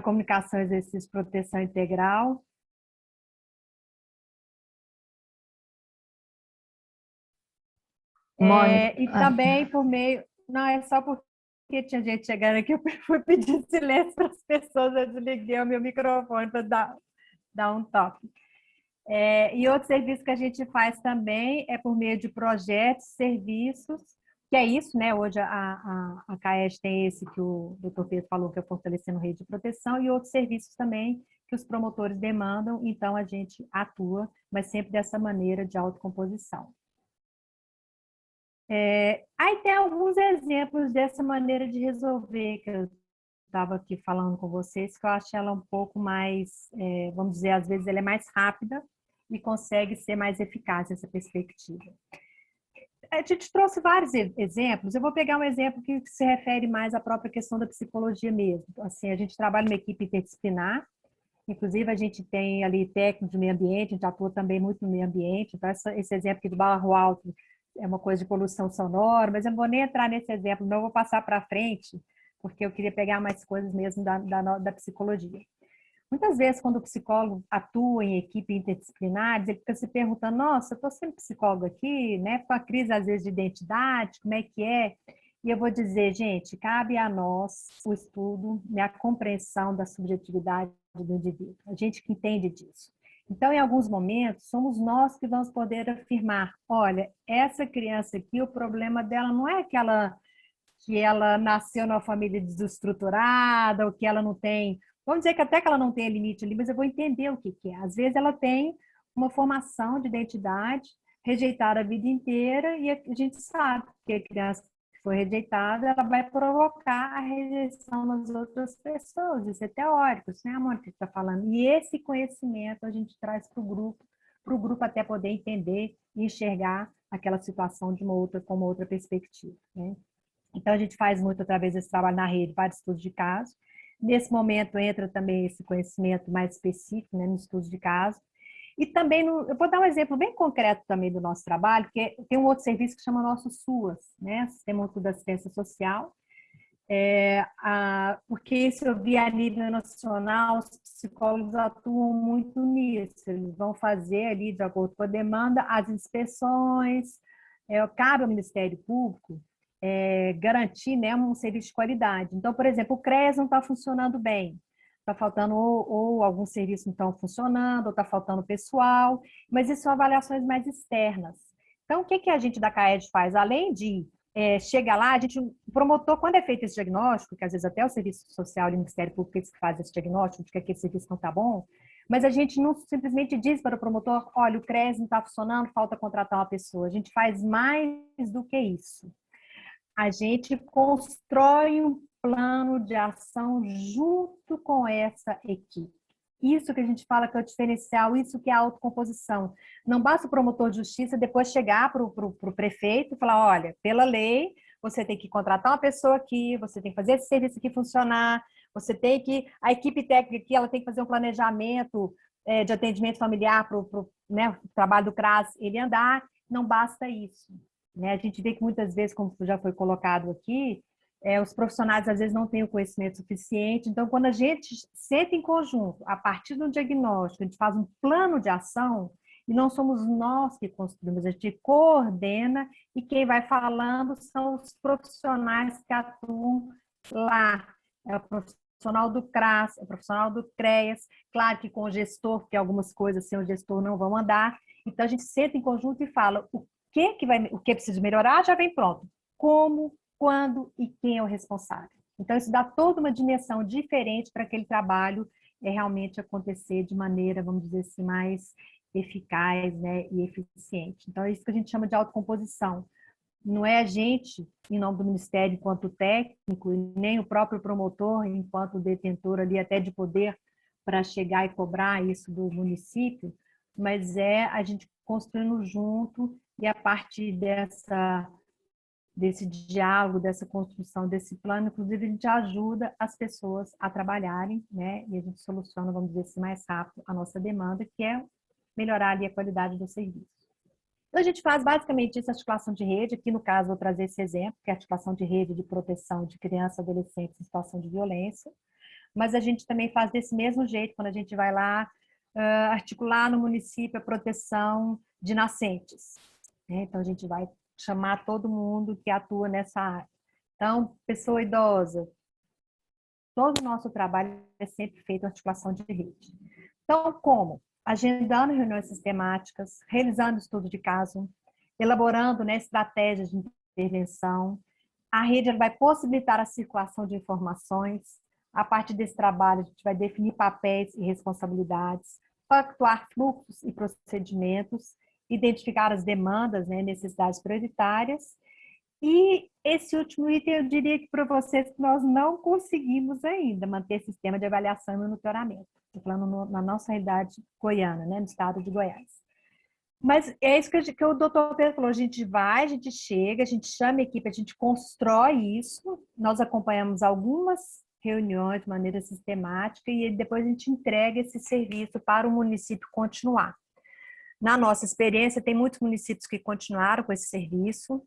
comunicação, exercício de proteção integral. E também por meio... Não, é só porque tinha gente chegando aqui, eu fui pedir silêncio para as pessoas, eu desliguei o meu microfone para dar um toque. E outro serviço que a gente faz também é por meio de projetos, serviços, que é isso, né? Hoje a CAES tem esse que o doutor Pedro falou, que é fortalecendo rede de proteção, e outros serviços também que os promotores demandam, então a gente atua, mas sempre dessa maneira de autocomposição. Aí tem alguns exemplos dessa maneira de resolver, que eu estava aqui falando com vocês, que eu acho ela um pouco mais, vamos dizer, às vezes ela é mais rápida e consegue ser mais eficaz essa perspectiva. A gente trouxe vários exemplos, eu vou pegar um exemplo que se refere mais à própria questão da psicologia mesmo. Assim, a gente trabalha numa equipe interdisciplinar, inclusive a gente tem ali técnicos de meio ambiente, a gente atua também muito no meio ambiente, então esse exemplo aqui do Barro Alto é uma coisa de poluição sonora, mas eu não vou nem entrar nesse exemplo, não, eu vou passar para frente, porque eu queria pegar mais coisas mesmo da psicologia. Muitas vezes, quando o psicólogo atua em equipe interdisciplinares, ele fica se perguntando, nossa, eu estou sendo psicólogo aqui, né, com a crise, às vezes, de identidade, como é que é? E eu vou dizer, gente, cabe a nós o estudo, né, a compreensão da subjetividade do indivíduo, a gente que entende disso. Então, em alguns momentos, somos nós que vamos poder afirmar, olha, essa criança aqui, o problema dela não é que ela nasceu numa família desestruturada, ou que ela não tem... Vamos dizer que até que ela não tenha limite ali, mas eu vou entender o que é. Às vezes ela tem uma formação de identidade rejeitada a vida inteira e a gente sabe que a criança que foi rejeitada, ela vai provocar a rejeição nas outras pessoas. Isso é teórico, isso não é a Mônica que está falando. E esse conhecimento a gente traz para o grupo até poder entender e enxergar aquela situação com uma outra perspectiva, né? Então, a gente faz muito através desse trabalho na rede, vários estudos de caso. Nesse momento entra também esse conhecimento mais específico, né, no estudo de caso. E também, eu vou dar um exemplo bem concreto também do nosso trabalho, que tem um outro serviço que chama nosso SUAS, né, Sistema Único de Assistência Social, porque isso eu vi a nível nacional, os psicólogos atuam muito nisso, eles vão fazer ali, de acordo com a demanda, as inspeções, cabe ao Ministério Público garantir, né, um serviço de qualidade. Então, por exemplo, o CREAS não está funcionando bem. está faltando ou algum serviço não está funcionando, ou está faltando pessoal, mas isso são avaliações mais externas. Então, o que, que a gente da CAED faz? Além de chegar lá, o promotor, quando é feito esse diagnóstico, que às vezes até o Serviço Social e o Ministério Público que faz esse diagnóstico de que aquele serviço não está bom, mas a gente não simplesmente diz para o promotor, olha, o CRES não está funcionando, falta contratar uma pessoa. A gente faz mais do que isso. A gente constrói um plano de ação junto com essa equipe. Isso que a gente fala que é o diferencial, isso que é a autocomposição. Não basta o promotor de justiça depois chegar para o prefeito e falar, olha, pela lei, você tem que contratar uma pessoa aqui, você tem que fazer esse serviço aqui funcionar, você tem que, a equipe técnica aqui, ela tem que fazer um planejamento de atendimento familiar para o trabalho do CRAS, ele andar, não basta isso. Né? A gente vê que muitas vezes, como já foi colocado aqui, os profissionais às vezes não têm o conhecimento suficiente, então quando a gente senta em conjunto, a partir do diagnóstico, a gente faz um plano de ação, e não somos nós que construímos, a gente coordena, e quem vai falando são os profissionais que atuam lá, é o profissional do CRAS, é o profissional do CREAS, claro que com o gestor, porque algumas coisas sem o gestor não vão andar, então a gente senta em conjunto e fala o que precisa melhorar, já vem pronto. Como, quando e quem é o responsável. Então, isso dá toda uma dimensão diferente para aquele trabalho realmente acontecer de maneira, vamos dizer assim, mais eficaz, né, e eficiente. Então, é isso que a gente chama de autocomposição. Não é a gente, em nome do Ministério, enquanto técnico, e nem o próprio promotor, enquanto detentor ali até de poder para chegar e cobrar isso do município, mas é a gente construindo junto e a partir desse diálogo, dessa construção desse plano, inclusive a gente ajuda as pessoas a trabalharem, né? E a gente soluciona, vamos dizer assim, mais rápido a nossa demanda, que é melhorar ali a qualidade do serviço. Então, a gente faz basicamente isso, articulação de rede, aqui no caso vou trazer esse exemplo, que é a articulação de rede de proteção de crianças e adolescentes em situação de violência, mas a gente também faz desse mesmo jeito, quando a gente vai lá articular no município a proteção de nascentes. Né? Então, a gente vai chamar todo mundo que atua nessa área. Então, pessoa idosa, todo o nosso trabalho é sempre feito articulação de rede. Então, como? Agendando reuniões sistemáticas, realizando estudo de caso, elaborando, né, estratégias de intervenção. A rede vai possibilitar a circulação de informações. A partir desse trabalho, a gente vai definir papéis e responsabilidades, pactuar fluxos e procedimentos, identificar as demandas, né, necessidades prioritárias. E esse último item, eu diria que para vocês que nós não conseguimos ainda manter sistema de avaliação e monitoramento. Estou falando na nossa realidade goiana, né, no estado de Goiás. Mas é isso que o doutor Pedro falou, a gente vai, a gente chega, a gente chama a equipe, a gente constrói isso, nós acompanhamos algumas reuniões de maneira sistemática e depois a gente entrega esse serviço para o município continuar. Na nossa experiência, tem muitos municípios que continuaram com esse serviço.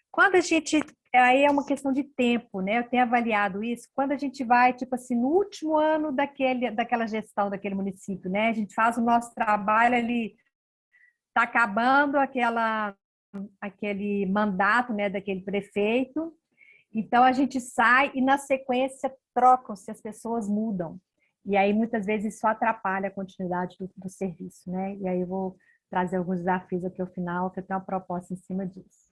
Quando a gente... Aí é uma questão de tempo, né? Eu tenho avaliado isso. Quando a gente vai, tipo assim, no último ano daquela gestão daquele município, né? A gente faz o nosso trabalho ali, está acabando aquele mandato, né, daquele prefeito. Então, a gente sai e, na sequência, trocam-se, as pessoas mudam. E aí, muitas vezes, isso atrapalha a continuidade do serviço, né? E aí eu vou trazer alguns desafios aqui ao final, que eu tenho uma proposta em cima disso.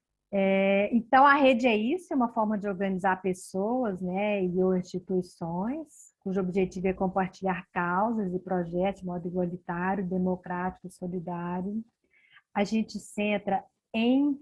Então, a rede é isso, é uma forma de organizar pessoas, né, e ou instituições, cujo objetivo é compartilhar causas e projetos de modo igualitário, democrático e solidário. A gente centra em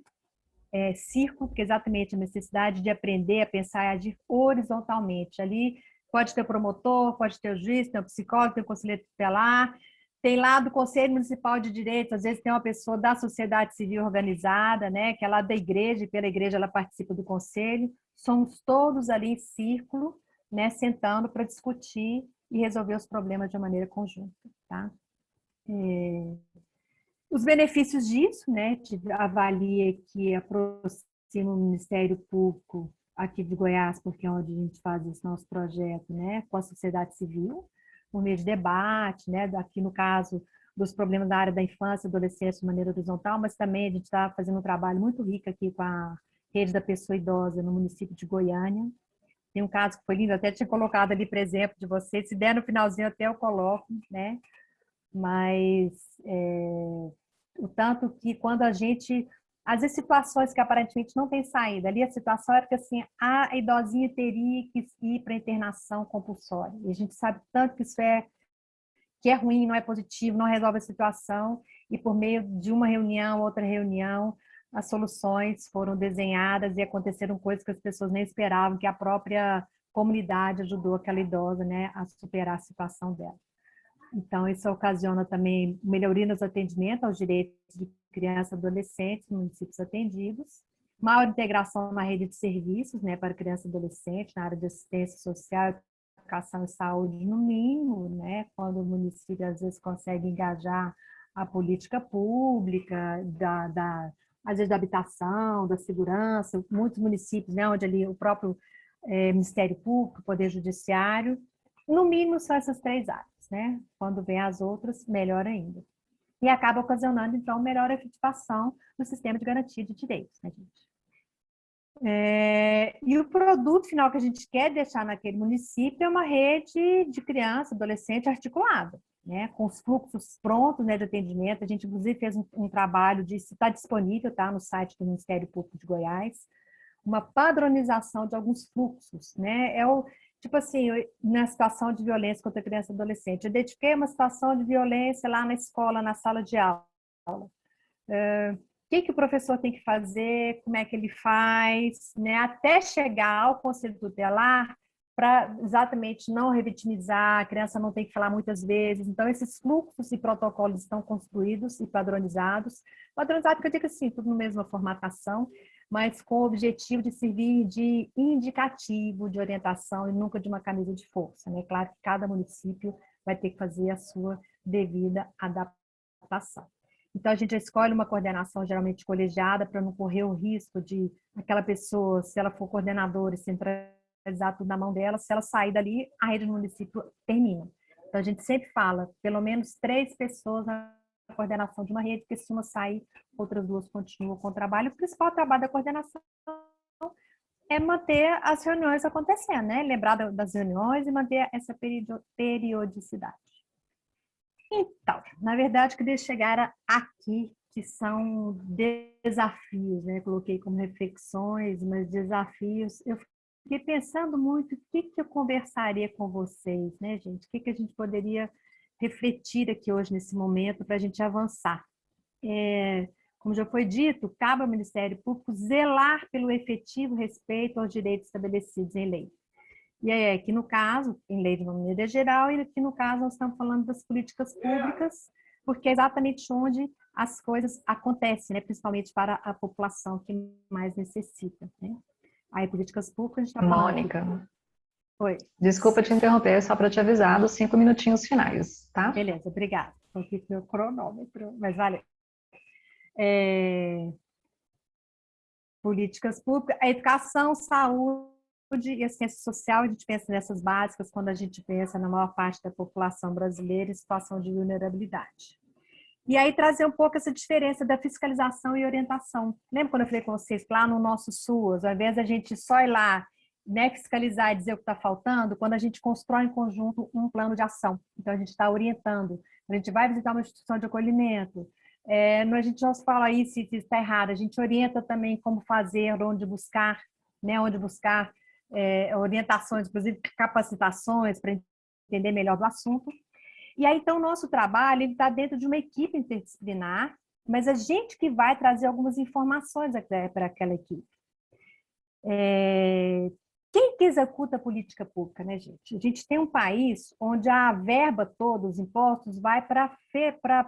círculo, porque exatamente a necessidade de aprender a pensar e agir horizontalmente. Ali pode ter o promotor, pode ter o juiz, tem o psicólogo, tem o conselheiro tutelar, tem lá do Conselho Municipal de Direitos, às vezes tem uma pessoa da sociedade civil organizada, né, que é lá da igreja, e pela igreja ela participa do conselho. Somos todos ali em círculo, né, sentando para discutir e resolver os problemas de maneira conjunta. Tá? Os benefícios disso, né, avalia que aproxima o Ministério Público aqui de Goiás, porque é onde a gente faz esse nosso projeto, né, com a sociedade civil, por meio de debate, né, aqui no caso dos problemas da área da infância e adolescência de maneira horizontal, mas também a gente está fazendo um trabalho muito rico aqui com a rede da pessoa idosa no município de Goiânia. Tem um caso que foi lindo, até tinha colocado ali para exemplo de vocês, se der no finalzinho até eu coloco, né? Mas o tanto que quando a gente, às vezes situações que aparentemente não tem saída, ali a situação era que assim, a idosinha teria que ir para internação compulsória, e a gente sabe tanto que isso que é ruim, não é positivo, não resolve a situação, e por meio de uma reunião, outra reunião, as soluções foram desenhadas e aconteceram coisas que as pessoas nem esperavam, que a própria comunidade ajudou aquela idosa, né, a superar a situação dela. Então, isso ocasiona também melhoria nos atendimentos aos direitos de crianças e adolescentes nos municípios atendidos, maior integração na rede de serviços, né, para criança e adolescente, na área de assistência social, educação e saúde, no mínimo, né, quando o município às vezes consegue engajar a política pública, às vezes da habitação, da segurança, muitos municípios, né, onde ali o próprio Ministério Público, Poder Judiciário, no mínimo são essas 3 áreas, né? Quando vem as outras, melhor ainda. E acaba ocasionando, então, melhor efetivação no sistema de garantia de direitos, né, gente? E o produto final que a gente quer deixar naquele município é uma rede de criança, adolescente articulada, né, com os fluxos prontos, né, de atendimento. A gente, inclusive, fez um trabalho de, se está disponível, tá, no site do Ministério Público de Goiás, uma padronização de alguns fluxos, né, tipo assim, na situação de violência contra criança e adolescente. Eu identifiquei uma situação de violência lá na escola, na sala de aula. O que o professor tem que fazer, como é que ele faz, né, até chegar ao conselho tutelar, para exatamente não revitimizar, a criança não tem que falar muitas vezes. Então, esses fluxos e protocolos estão construídos e padronizados. Padronizado, que eu digo assim, tudo na mesma formatação, mas com o objetivo de servir de indicativo, de orientação e nunca de uma camisa de força, né? Claro que cada município vai ter que fazer a sua devida adaptação. Então, a gente escolhe uma coordenação geralmente colegiada para não correr o risco de aquela pessoa, se ela for coordenadora e centralizar tudo na mão dela, se ela sair dali, a rede do município termina. Então, a gente sempre fala, pelo menos 3 pessoas na coordenação de uma rede, porque se uma sair, outras 2 continuam com o trabalho. O principal trabalho da coordenação é manter as reuniões acontecendo, né? Lembrar das reuniões e manter essa periodicidade. Então, na verdade, eu queria chegar aqui, que são desafios, né? Coloquei como reflexões, mas desafios. Eu fiquei pensando muito o que eu conversaria com vocês, né, gente? O que a gente poderia refletir aqui hoje, nesse momento, para a gente avançar. Como já foi dito, cabe ao Ministério Público zelar pelo efetivo respeito aos direitos estabelecidos em lei. E aí, aqui no caso, em lei de uma maneira geral, e aqui no caso nós estamos falando das políticas públicas, porque é exatamente onde as coisas acontecem, né? Principalmente para a população que mais necessita, né? Aí, políticas públicas, a gente está falando... Mônica, Oi. Desculpa te interromper, só para te avisar dos 5 minutinhos finais, tá? Beleza, obrigada. Estou aqui com o meu cronômetro, mas valeu. Políticas públicas, a educação, saúde e a ciência social, a gente pensa nessas básicas quando a gente pensa na maior parte da população brasileira em situação de vulnerabilidade. E aí trazer um pouco essa diferença da fiscalização e orientação. Lembra quando eu falei com vocês que lá no nosso SUAS, ao invés da gente só ir lá, né, fiscalizar e dizer o que está faltando, quando a gente constrói em conjunto um plano de ação. Então, a gente está orientando. A gente vai visitar uma instituição de acolhimento, a gente não fala aí se está errado, a gente orienta também como fazer, onde buscar, né, orientações, inclusive capacitações para entender melhor do assunto. E aí, então, o nosso trabalho está dentro de uma equipe interdisciplinar, mas a gente que vai trazer algumas informações para aquela equipe. Quem que executa a política pública, né, gente? A gente tem um país onde a verba toda, os impostos, vai para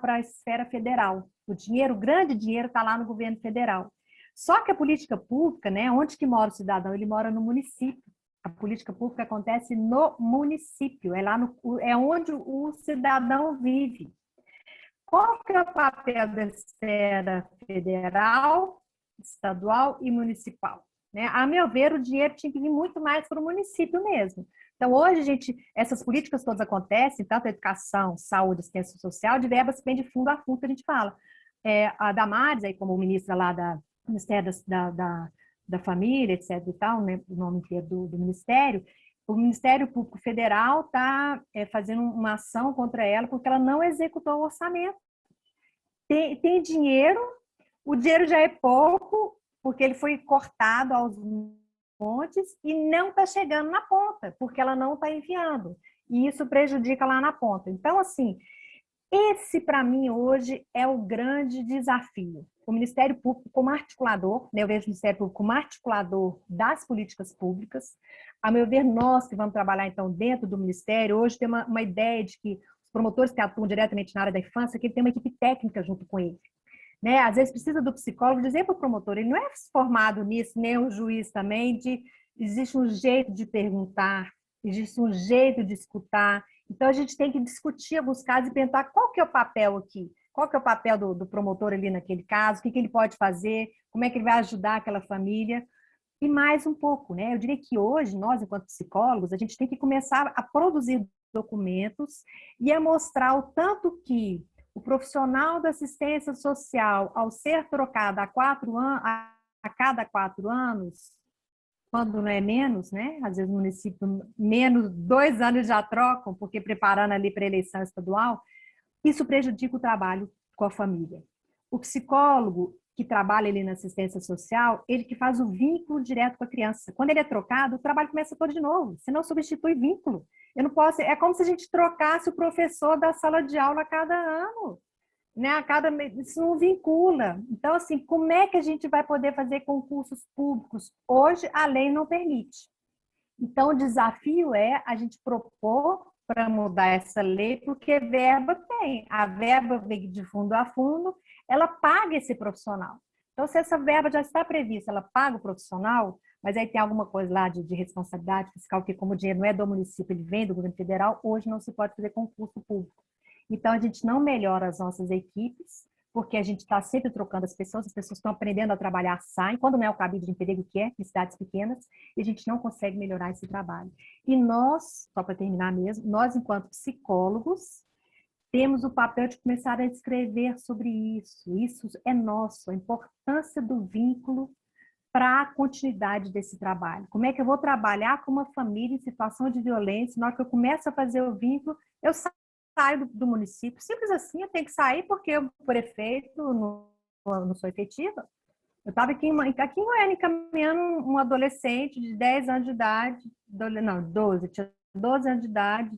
a esfera federal. O grande dinheiro está lá no governo federal. Só que a política pública, né, onde que mora o cidadão? Ele mora no município. A política pública acontece no município, é onde o cidadão vive. Qual que é o papel da esfera federal, estadual e municipal? Né? A meu ver, o dinheiro tinha que vir muito mais para o município mesmo. Então, hoje, essas políticas todas acontecem, tanto a educação, saúde, assistência social, de verbas que vem de fundo a fundo, que a gente fala. A Damares, aí, como ministra lá do Ministério da Família, etc. e tal, né, o nome inteiro do Ministério, o Ministério Público Federal está fazendo uma ação contra ela porque ela não executou o orçamento. Tem dinheiro, o dinheiro já é pouco, porque ele foi cortado aos montes e não está chegando na ponta, porque ela não está enviando. E isso prejudica lá na ponta. Então, assim, esse, para mim, hoje é o grande desafio. O Ministério Público como articulador, né, eu vejo o Ministério Público como articulador das políticas públicas. A meu ver, nós que vamos trabalhar, então, dentro do Ministério, hoje tem uma ideia de que os promotores que atuam diretamente na área da infância, que ele tem uma equipe técnica junto com ele. Né? Às vezes precisa do psicólogo dizer para o promotor, ele não é formado nisso, nem o juiz também, existe um jeito de perguntar, existe um jeito de escutar. Então, a gente tem que discutir alguns casos e pensar qual que é o papel aqui, qual que é o papel do promotor ali naquele caso, o que ele pode fazer, como é que ele vai ajudar aquela família. E mais um pouco, né? Eu diria que hoje, nós, enquanto psicólogos, a gente tem que começar a produzir documentos e a mostrar o tanto que o profissional da assistência social, ao ser trocado a cada 4 anos, quando não é menos, né? Às vezes o município, menos 2 anos já trocam, porque preparando ali para a eleição estadual, isso prejudica o trabalho com a família. O psicólogo que trabalha ali na assistência social, ele que faz o vínculo direto com a criança. Quando ele é trocado, o trabalho começa todo de novo, você não substitui vínculo. Eu não posso, é como se a gente trocasse o professor da sala de aula a cada ano. Né? Isso não vincula. Então, assim, como é que a gente vai poder fazer concursos públicos? Hoje, a lei não permite. Então, o desafio é a gente propor para mudar essa lei, porque verba tem. A verba vem de fundo a fundo, ela paga esse profissional. Então, se essa verba já está prevista, ela paga o profissional, mas aí tem alguma coisa lá de responsabilidade fiscal, que como o dinheiro não é do município, ele vem do governo federal, hoje não se pode fazer concurso público. Então, a gente não melhora as nossas equipes, porque a gente está sempre trocando as pessoas estão aprendendo a trabalhar, saem, quando não é o cabide de emprego que é, em cidades pequenas, e a gente não consegue melhorar esse trabalho. E nós, só para terminar mesmo, nós, enquanto psicólogos, temos o papel de começar a escrever sobre isso. Isso é nosso, a importância do vínculo para a continuidade desse trabalho. Como é que eu vou trabalhar com uma família em situação de violência? Na hora que eu começo a fazer o vínculo, eu saio do município. Simples assim, eu tenho que sair porque eu, por efeito, não sou efetiva. Eu estava aqui em Goiânia encaminhando um adolescente de 10 anos de idade, não, 12, tinha 12 anos de idade,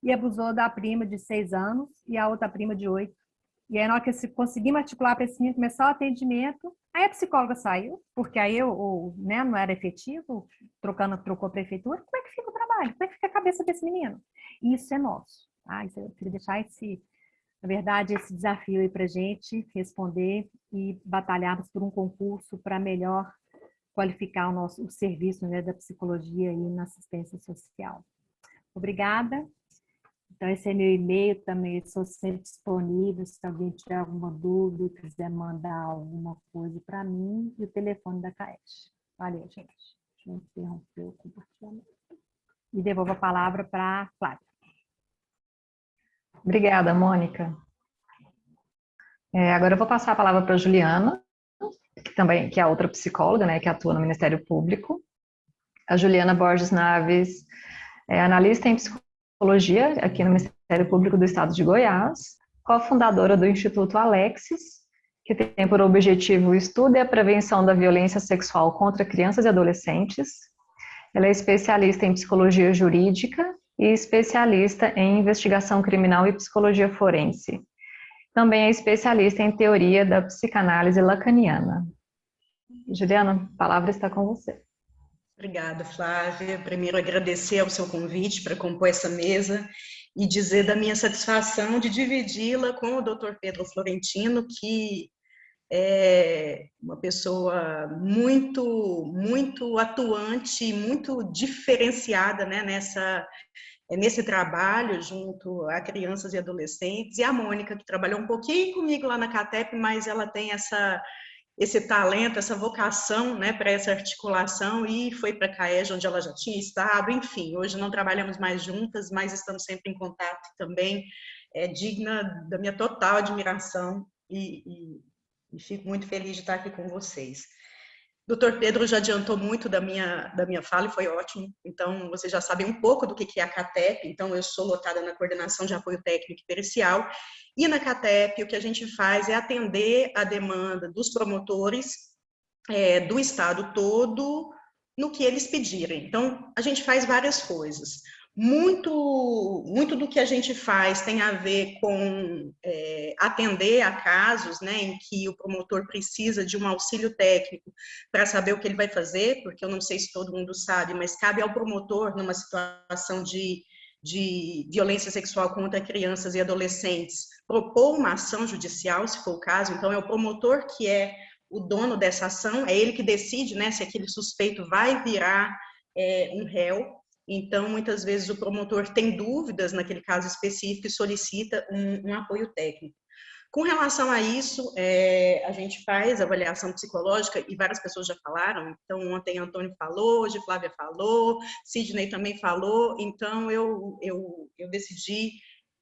e abusou da prima de 6 anos e a outra prima de 8. E aí, na hora que conseguimos articular para esse menino começar o atendimento, aí a psicóloga saiu, porque aí né, não era efetivo, trocou a prefeitura. Como é que fica o trabalho? Como é que fica a cabeça desse menino? E isso é nosso. Tá? Isso eu queria deixar na verdade, esse desafio aí para a gente responder e batalharmos por um concurso para melhor qualificar o serviço, né, da psicologia aí na assistência social. Obrigada. Então, esse é meu e-mail também, estou sempre disponível, se alguém tiver alguma dúvida, quiser mandar alguma coisa para mim, e o telefone da CAES. Valeu, gente. Deixa eu interromper o compartilhamento. E devolvo a palavra para a Flávia. Obrigada, Mônica. Agora eu vou passar a palavra para a Juliana, que é a outra psicóloga, né, que atua no Ministério Público. A Juliana Borges Naves é analista em psicologia aqui no Ministério Público do Estado de Goiás, cofundadora do Instituto Alexis, que tem por objetivo o estudo e a prevenção da violência sexual contra crianças e adolescentes. Ela é especialista em psicologia jurídica e especialista em investigação criminal e psicologia forense. Também é especialista em teoria da psicanálise lacaniana. Juliana, a palavra está com você. Obrigada, Flávia. Primeiro, agradecer ao seu convite para compor essa mesa e dizer da minha satisfação de dividi-la com o Dr. Pedro Florentino, que é uma pessoa muito atuante, muito diferenciada, né, nesse trabalho junto a crianças e adolescentes, e a Mônica, que trabalhou um pouquinho comigo lá na CATEP, mas ela tem esse talento, essa vocação, né, para essa articulação, e foi para a CAEJ, onde ela já tinha estado. Enfim, hoje não trabalhamos mais juntas, mas estamos sempre em contato também. É digna da minha total admiração e fico muito feliz de estar aqui com vocês. Dr. Pedro já adiantou muito da minha fala e foi ótimo. Então, vocês já sabem um pouco do que é a CATEP. Então, eu sou lotada na Coordenação de Apoio Técnico e Pericial. E na CATEP, o que a gente faz é atender a demanda dos promotores do estado todo no que eles pedirem. Então, a gente faz várias coisas. Muito do que a gente faz tem a ver com atender a casos, né, em que o promotor precisa de um auxílio técnico para saber o que ele vai fazer, porque eu não sei se todo mundo sabe, mas cabe ao promotor, numa situação de violência sexual contra crianças e adolescentes, propor uma ação judicial, se for o caso. Então, é o promotor que é o dono dessa ação, é ele que decide, né, se aquele suspeito vai virar um réu. Então, muitas vezes o promotor tem dúvidas naquele caso específico e solicita um apoio técnico. Com relação a isso, a gente faz avaliação psicológica e várias pessoas já falaram. Então, ontem Antônio falou, hoje Flávia falou, Sidney também falou. Então, eu decidi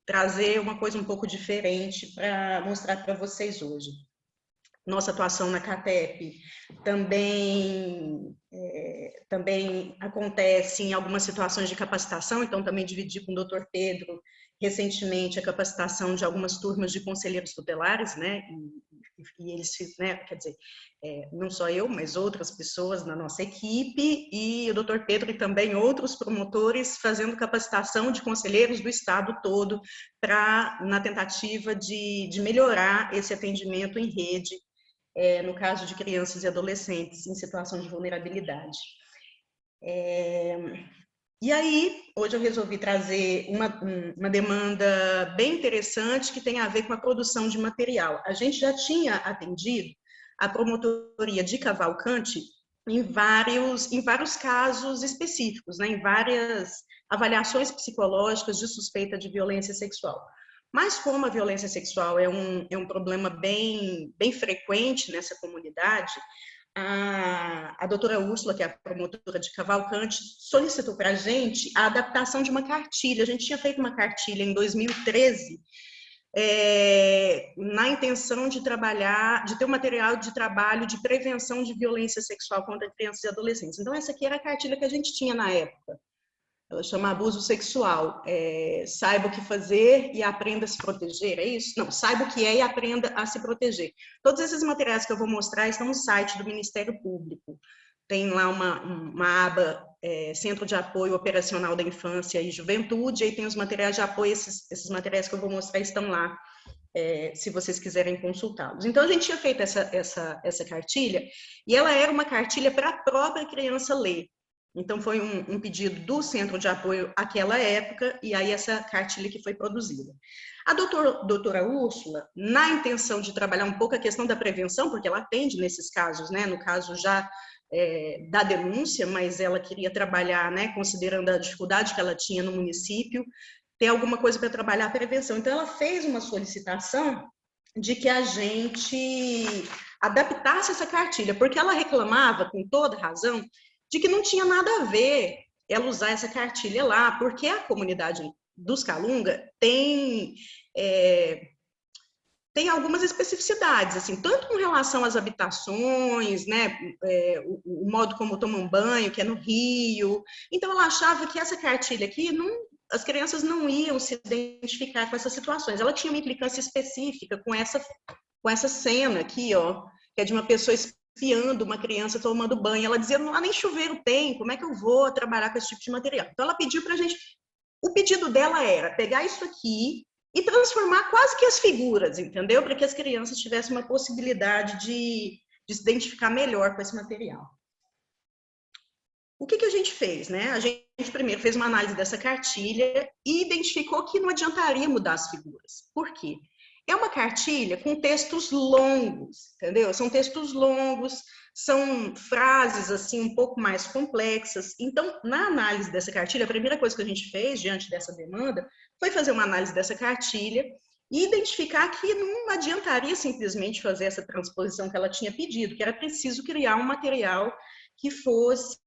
trazer uma coisa um pouco diferente para mostrar para vocês hoje. Nossa atuação na CATEP também acontece em algumas situações de capacitação, então também dividi com o Dr. Pedro recentemente a capacitação de algumas turmas de conselheiros tutelares, né, e eles, né, quer dizer, não só eu, mas outras pessoas na nossa equipe, e o Dr. Pedro e também outros promotores fazendo capacitação de conselheiros do estado todo na tentativa de melhorar esse atendimento em rede, no caso de crianças e adolescentes em situação de vulnerabilidade. E aí, hoje eu resolvi trazer uma demanda bem interessante que tem a ver com a produção de material. A gente já tinha atendido a promotoria de Cavalcante em vários casos específicos, né, em várias avaliações psicológicas de suspeita de violência sexual. Mas como a violência sexual é um problema bem frequente nessa comunidade, a doutora Úrsula, que é a promotora de Cavalcante, solicitou para a gente a adaptação de uma cartilha. A gente tinha feito uma cartilha em 2013, na intenção de ter um material de trabalho de prevenção de violência sexual contra crianças e adolescentes. Então, essa aqui era a cartilha que a gente tinha na época. Ela chama Abuso Sexual. Saiba o que fazer e aprenda a se proteger, é isso? Não, saiba o que é e aprenda a se proteger. Todos esses materiais que eu vou mostrar estão no site do Ministério Público. Tem lá uma aba, Centro de Apoio Operacional da Infância e Juventude, e aí tem os materiais de apoio, esses materiais que eu vou mostrar estão lá, se vocês quiserem consultá-los. Então, a gente tinha feito essa cartilha, e ela era uma cartilha para a própria criança ler. Então, foi um pedido do Centro de Apoio àquela época, e aí essa cartilha que foi produzida. A doutora Úrsula, na intenção de trabalhar um pouco a questão da prevenção, porque ela atende nesses casos, né, no caso já da denúncia, mas ela queria trabalhar, né, considerando a dificuldade que ela tinha no município, ter alguma coisa para trabalhar a prevenção. Então, ela fez uma solicitação de que a gente adaptasse essa cartilha, porque ela reclamava, com toda razão, de que não tinha nada a ver ela usar essa cartilha lá, porque a comunidade dos Calunga tem algumas especificidades, assim, tanto com relação às habitações, né, o modo como tomam banho, que é no rio. Então, ela achava que essa cartilha aqui, as crianças não iam se identificar com essas situações. Ela tinha uma implicância específica com essa cena aqui, ó, que é de uma pessoa espiando uma criança tomando banho. Ela dizia, não há nem chuveiro tem, como é que eu vou trabalhar com esse tipo de material? Então, ela pediu para a gente... O pedido dela era pegar isso aqui e transformar quase que as figuras, entendeu? Para que as crianças tivessem uma possibilidade de se identificar melhor com esse material. O que a gente fez, né? A gente primeiro fez uma análise dessa cartilha e identificou que não adiantaria mudar as figuras. Por quê? É uma cartilha com textos longos, entendeu? São textos longos, são frases assim um pouco mais complexas. Então, na análise dessa cartilha, a primeira coisa que a gente fez diante dessa demanda foi fazer uma análise dessa cartilha e identificar que não adiantaria simplesmente fazer essa transposição que ela tinha pedido, que era preciso criar um material que fosse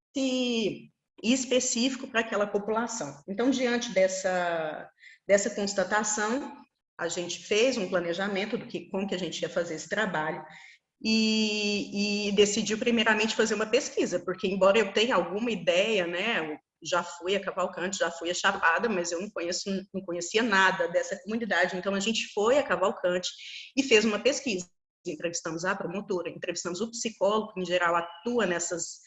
específico para aquela população. Então, diante dessa constatação, a gente fez um planejamento como que a gente ia fazer esse trabalho e decidiu primeiramente fazer uma pesquisa, porque embora eu tenha alguma ideia, né, já fui a Cavalcante, já fui a Chapada, mas eu não conhecia nada dessa comunidade, então a gente foi a Cavalcante e fez uma pesquisa. Entrevistamos a promotora, entrevistamos o psicólogo, que em geral atua nessas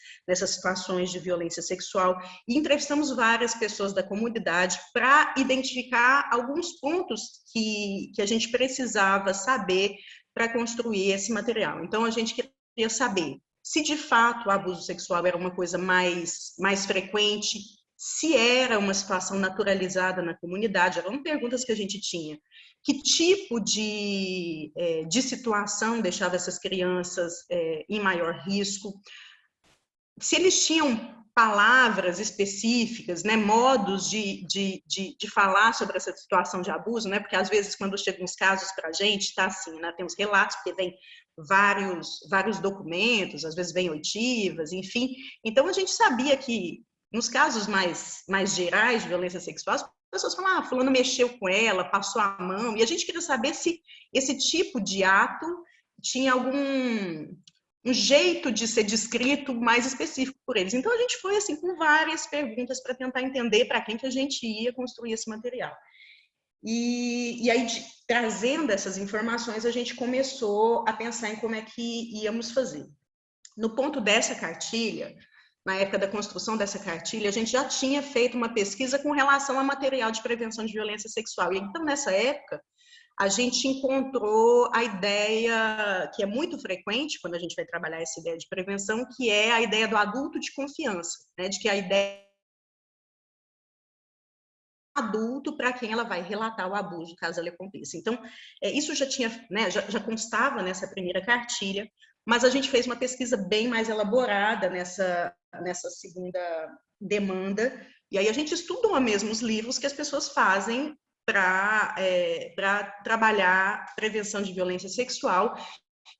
situações de violência sexual, e entrevistamos várias pessoas da comunidade para identificar alguns pontos que a gente precisava saber para construir esse material. Então, a gente queria saber se de fato o abuso sexual era uma coisa mais frequente, se era uma situação naturalizada na comunidade, eram perguntas que a gente tinha. Que tipo de situação deixava essas crianças em maior risco? Se eles tinham palavras específicas, né, modos de falar sobre essa situação de abuso, né, porque às vezes quando chegam os casos para a gente, tá assim, né, tem os relatos, porque vem vários documentos, às vezes vem oitivas, enfim. Então a gente sabia que nos casos mais gerais de violência sexual, as pessoas falam, fulano mexeu com ela, passou a mão, e a gente queria saber se esse tipo de ato tinha um jeito de ser descrito mais específico por eles. Então a gente foi assim com várias perguntas para tentar entender para quem que a gente ia construir esse material. E aí, trazendo essas informações, a gente começou a pensar em como é que íamos fazer. No ponto dessa cartilha, na época da construção dessa cartilha, a gente já tinha feito uma pesquisa com relação a material de prevenção de violência sexual. E então, nessa época, a gente encontrou a ideia, que é muito frequente quando a gente vai trabalhar essa ideia de prevenção, que é a ideia do adulto de confiança, né? De que a ideia adulto para quem ela vai relatar o abuso, caso ela aconteça. Então, isso já tinha, né, já constava nessa primeira cartilha, mas a gente fez uma pesquisa bem mais elaborada nessa segunda demanda, e aí a gente estudou mesmo os livros que as pessoas fazem para trabalhar prevenção de violência sexual,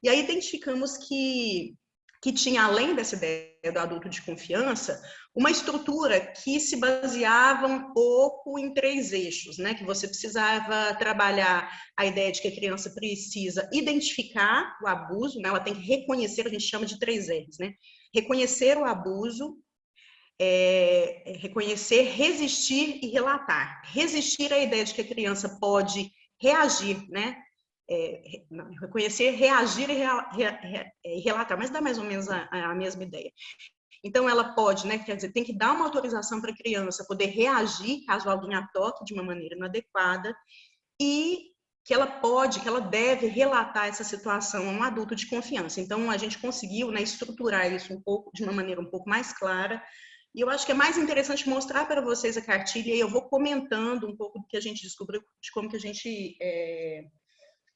e aí identificamos que tinha, além dessa ideia do adulto de confiança, uma estrutura que se baseava um pouco em 3 eixos, né? Que você precisava trabalhar a ideia de que a criança precisa identificar o abuso, né? Ela tem que reconhecer, a gente chama de 3 R's, né? Reconhecer o abuso, reconhecer, resistir e relatar. Resistir à ideia de que a criança pode reagir, né? Reconhecer, reagir e relatar, mas dá mais ou menos a mesma ideia. Então, ela pode, né, quer dizer, tem que dar uma autorização para a criança poder reagir caso alguém a toque de uma maneira inadequada, e que ela deve relatar essa situação a um adulto de confiança. Então, a gente conseguiu, né, estruturar isso de uma maneira um pouco mais clara, e eu acho que é mais interessante mostrar para vocês a cartilha, e eu vou comentando um pouco do que a gente descobriu, de como que a gente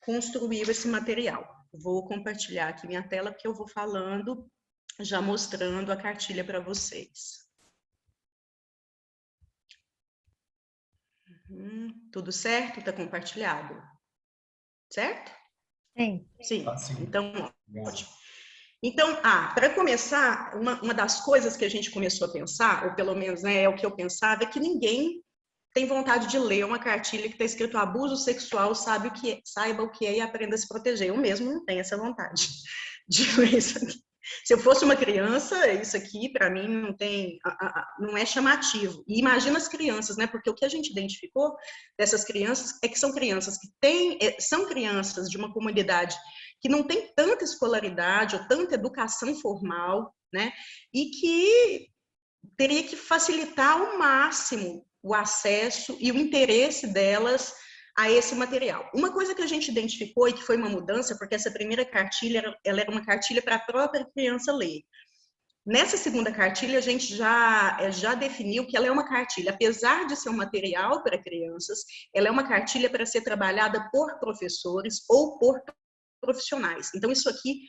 construiu esse material. Vou compartilhar aqui minha tela, porque eu vou falando, já mostrando a cartilha para vocês. Tudo certo? Está compartilhado? Certo? Sim. Sim. Então, ótimo. Então, para começar, uma das coisas que a gente começou a pensar, ou pelo menos, né, é o que eu pensava, é que ninguém tem vontade de ler uma cartilha que está escrito abuso sexual, saiba o que é e aprenda a se proteger. Eu mesmo não tenho essa vontade de ler isso aqui. Se eu fosse uma criança, isso aqui para mim não é chamativo. E imagina as crianças, né? Porque o que a gente identificou dessas crianças é que são crianças que são crianças de uma comunidade que não tem tanta escolaridade ou tanta educação formal, né? E que teria que facilitar ao máximo o acesso e o interesse delas a esse material. Uma coisa que a gente identificou e que foi uma mudança, porque essa primeira cartilha, ela era uma cartilha para a própria criança ler. Nessa segunda cartilha, a gente já definiu que ela é uma cartilha, apesar de ser um material para crianças, ela é uma cartilha para ser trabalhada por professores ou por profissionais. Então, isso aqui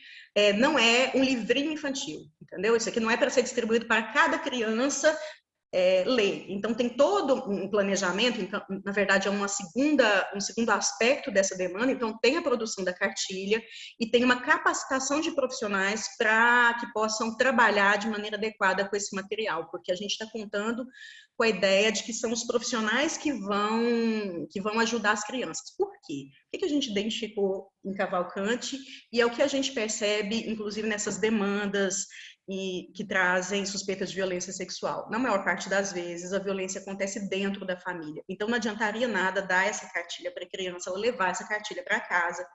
não é um livrinho infantil, entendeu? Isso aqui não é para ser distribuído para cada criança ler. Então, tem todo um planejamento, então, na verdade, é um segundo aspecto dessa demanda. Então, tem a produção da cartilha e tem uma capacitação de profissionais para que possam trabalhar de maneira adequada com esse material, porque a gente está contando com a ideia de que são os profissionais que vão ajudar as crianças. Por quê? O que a gente identificou em Cavalcante e é o que a gente percebe, inclusive, nessas demandas que trazem suspeitas de violência sexual. Na maior parte das vezes, a violência acontece dentro da família. Então, não adiantaria nada dar essa cartilha para a criança, ela levar essa cartilha para casa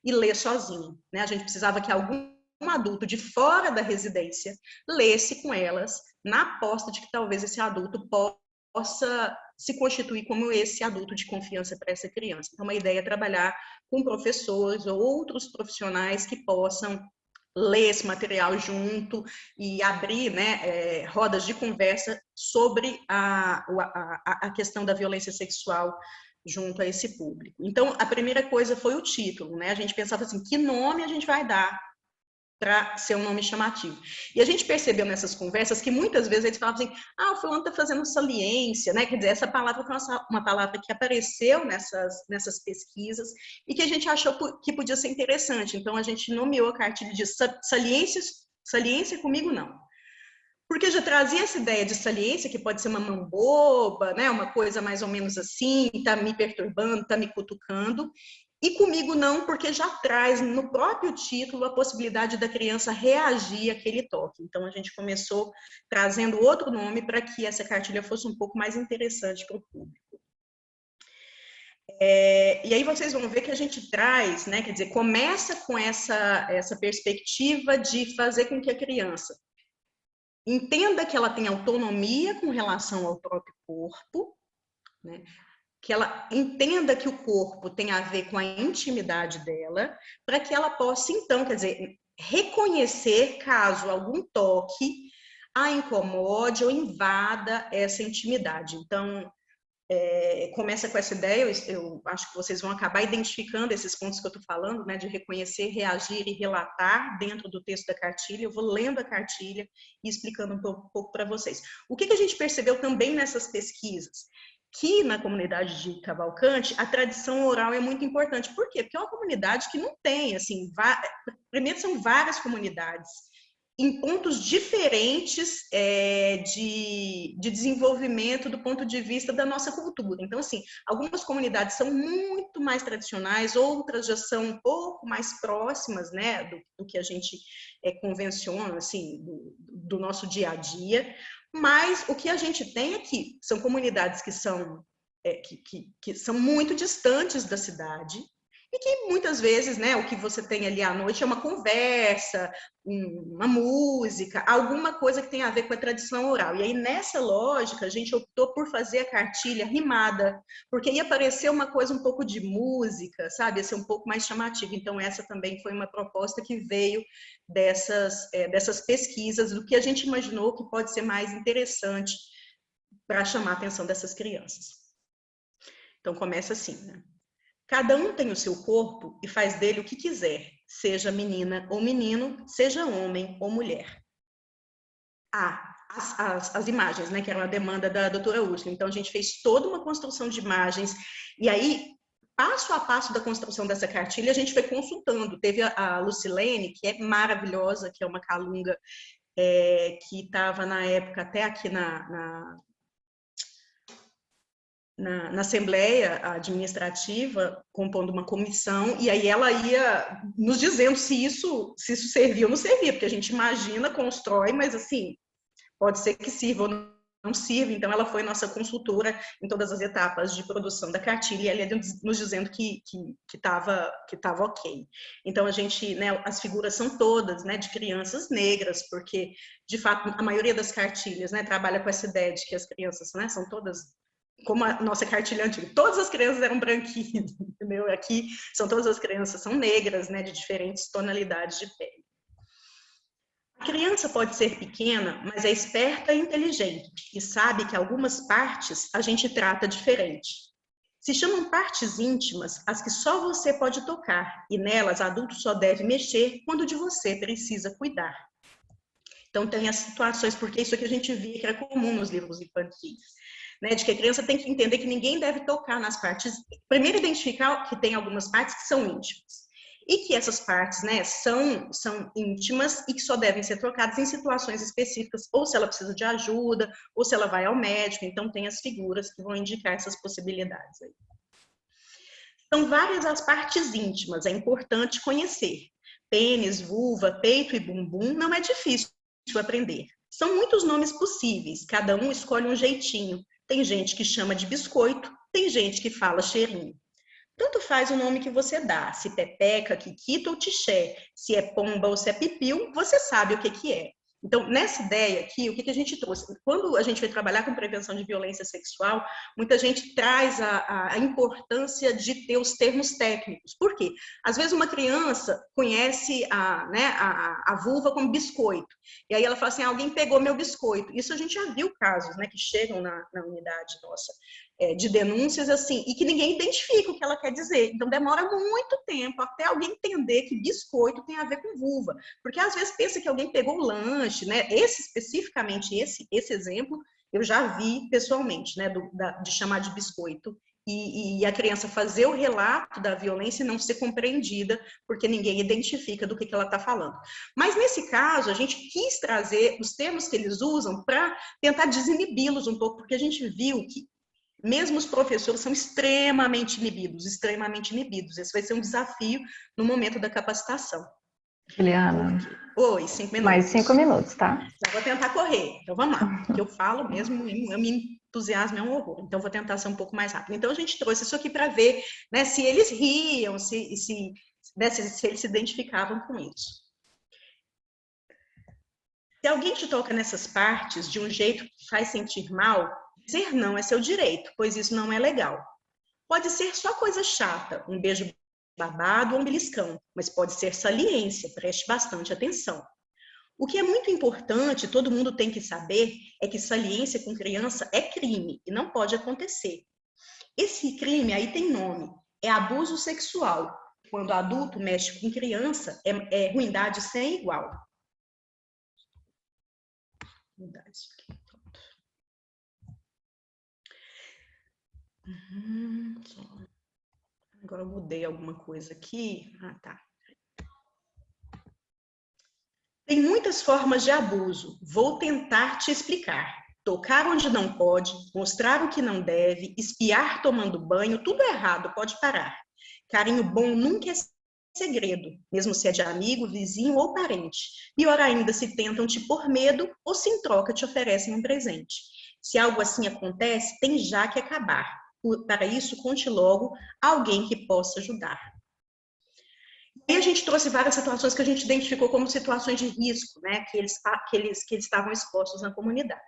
e ler sozinho, né? A gente precisava que algum adulto de fora da residência lesse com elas, na aposta de que talvez esse adulto possa se constituir como esse adulto de confiança para essa criança. Então, a ideia é trabalhar com professores ou outros profissionais que possam ler esse material junto e abrir, né, rodas de conversa sobre a questão da violência sexual junto a esse público. Então, a primeira coisa foi o título, né? A gente pensava assim, que nome a gente vai dar para ser um nome chamativo. E a gente percebeu nessas conversas que muitas vezes eles falavam assim, o fulano está fazendo saliência, né? Quer dizer, essa palavra foi uma palavra que apareceu nessas pesquisas e que a gente achou que podia ser interessante. Então, a gente nomeou a cartilha de saliência comigo não. Porque já trazia essa ideia de saliência, que pode ser uma mão boba, né? Uma coisa mais ou menos assim, tá me perturbando, tá me cutucando. E comigo não, porque já traz no próprio título a possibilidade da criança reagir àquele toque. Então, a gente começou trazendo outro nome para que essa cartilha fosse um pouco mais interessante para o público. E aí vocês vão ver que a gente traz, né, quer dizer, começa com essa perspectiva de fazer com que a criança entenda que ela tem autonomia com relação ao próprio corpo, né? Que ela entenda que o corpo tem a ver com a intimidade dela, para que ela possa, então, quer dizer, reconhecer caso algum toque a incomode ou invada essa intimidade. Então, começa com essa ideia, eu acho que vocês vão acabar identificando esses pontos que eu estou falando, né, de reconhecer, reagir e relatar dentro do texto da cartilha. Eu vou lendo a cartilha e explicando um pouco para vocês. O que a gente percebeu também nessas pesquisas? Que na comunidade de Cavalcante, a tradição oral é muito importante. Por quê? Porque é uma comunidade que não tem, assim, primeiro são várias comunidades, em pontos diferentes de desenvolvimento do ponto de vista da nossa cultura. Então, assim, algumas comunidades são muito mais tradicionais, outras já são um pouco mais próximas, né, do que a gente convenciona, assim, do nosso dia a dia. Mas o que a gente tem aqui são comunidades que são muito distantes da cidade e que muitas vezes, né, o que você tem ali à noite é uma conversa, uma música, alguma coisa que tem a ver com a tradição oral. E aí, nessa lógica, a gente optou por fazer a cartilha rimada, porque ia parecer uma coisa um pouco de música, sabe? Ia ser um pouco mais chamativa. Então, essa também foi uma proposta que veio dessas pesquisas, do que a gente imaginou que pode ser mais interessante para chamar a atenção dessas crianças. Então, começa assim, né? Cada um tem o seu corpo e faz dele o que quiser, seja menina ou menino, seja homem ou mulher. As imagens, né, que era uma demanda da doutora Úrsula. Então, a gente fez toda uma construção de imagens, e aí, passo a passo da construção dessa cartilha, a gente foi consultando. Teve a Lucilene, que é maravilhosa, que é uma calunga que estava, na época, até aqui na Assembleia Administrativa, compondo uma comissão, e aí ela ia nos dizendo se isso servia ou não servia, porque a gente imagina, constrói, mas assim, pode ser que sirva ou não sirva. Então ela foi nossa consultora em todas as etapas de produção da cartilha, e ela ia nos dizendo que estava ok. Então a gente, né, as figuras são todas, né, de crianças negras, porque de fato a maioria das cartilhas, né, trabalha com essa ideia de que as crianças, né, são todas, como a nossa cartilha antiga, todas as crianças eram branquinhas, entendeu? Aqui todas as crianças são negras, né, de diferentes tonalidades de pele. A criança pode ser pequena, mas é esperta e inteligente, e sabe que algumas partes a gente trata diferente. Se chamam partes íntimas as que só você pode tocar, e nelas adulto só deve mexer quando de você precisa cuidar. Então tem as situações, porque isso aqui a gente via que era comum nos livros infantis, né, de que a criança tem que entender que ninguém deve tocar nas partes. Primeiro, identificar que tem algumas partes que são íntimas. e que essas partes, né, são íntimas e que só devem ser trocadas em situações específicas, ou se ela precisa de ajuda, ou se ela vai ao médico. Então tem as figuras que vão indicar essas possibilidades aí. São várias as partes íntimas, é importante conhecer. Pênis, vulva, peito e bumbum não é difícil aprender. São muitos nomes possíveis, cada um escolhe um jeitinho. Tem gente que chama de biscoito, tem gente que fala cheirinho. Tanto faz o nome que você dá, se pepeca, quiquita ou tixé, se é pomba ou se é pipiu, você sabe o que é. Então, nessa ideia aqui, o que a gente trouxe? Quando a gente vai trabalhar com prevenção de violência sexual, muita gente traz a importância de ter os termos técnicos. Por quê? Às vezes uma criança conhece a vulva como biscoito, e aí ela fala assim, alguém pegou meu biscoito. Isso a gente já viu casos, né, que chegam na unidade nossa, de denúncias assim, e que ninguém identifica o que ela quer dizer. Então demora muito tempo até alguém entender que biscoito tem a ver com vulva, porque às vezes pensa que alguém pegou o lanche, né? Especificamente esse exemplo eu já vi pessoalmente, né, de chamar de biscoito, e a criança fazer o relato da violência e não ser compreendida, porque ninguém identifica do que ela está falando. Mas nesse caso, a gente quis trazer os termos que eles usam para tentar desinibi-los um pouco, porque a gente viu que mesmo os professores são extremamente inibidos. Esse vai ser um desafio no momento da capacitação. Juliana. Oi, 5 minutos. Mais 5 minutos, tá? Eu vou tentar correr. Então vamos lá. O que eu falo mesmo, eu me entusiasmo, é um horror. Então vou tentar ser um pouco mais rápido. Então a gente trouxe isso aqui para ver, né, se eles riam, se eles se identificavam com isso. Se alguém te toca nessas partes de um jeito que faz sentir mal, dizer não é seu direito, pois isso não é legal. Pode ser só coisa chata, um beijo babado ou um beliscão, mas pode ser saliência, preste bastante atenção. O que é muito importante, todo mundo tem que saber, é que saliência com criança é crime e não pode acontecer. Esse crime aí tem nome, é abuso sexual. Quando adulto mexe com criança, é ruindade sem igual. Agora eu mudei alguma coisa aqui. Tá. Tem muitas formas de abuso. Vou tentar te explicar. Tocar onde não pode, mostrar o que não deve, espiar tomando banho, tudo errado, pode parar. Carinho bom nunca é segredo, mesmo se é de amigo, vizinho ou parente. Pior ainda se tentam te pôr medo ou se em troca te oferecem um presente. Se algo assim acontece, tem já que acabar. Para isso, conte logo a alguém que possa ajudar. E a gente trouxe várias situações que a gente identificou como situações de risco, né, que eles estavam expostos na comunidade.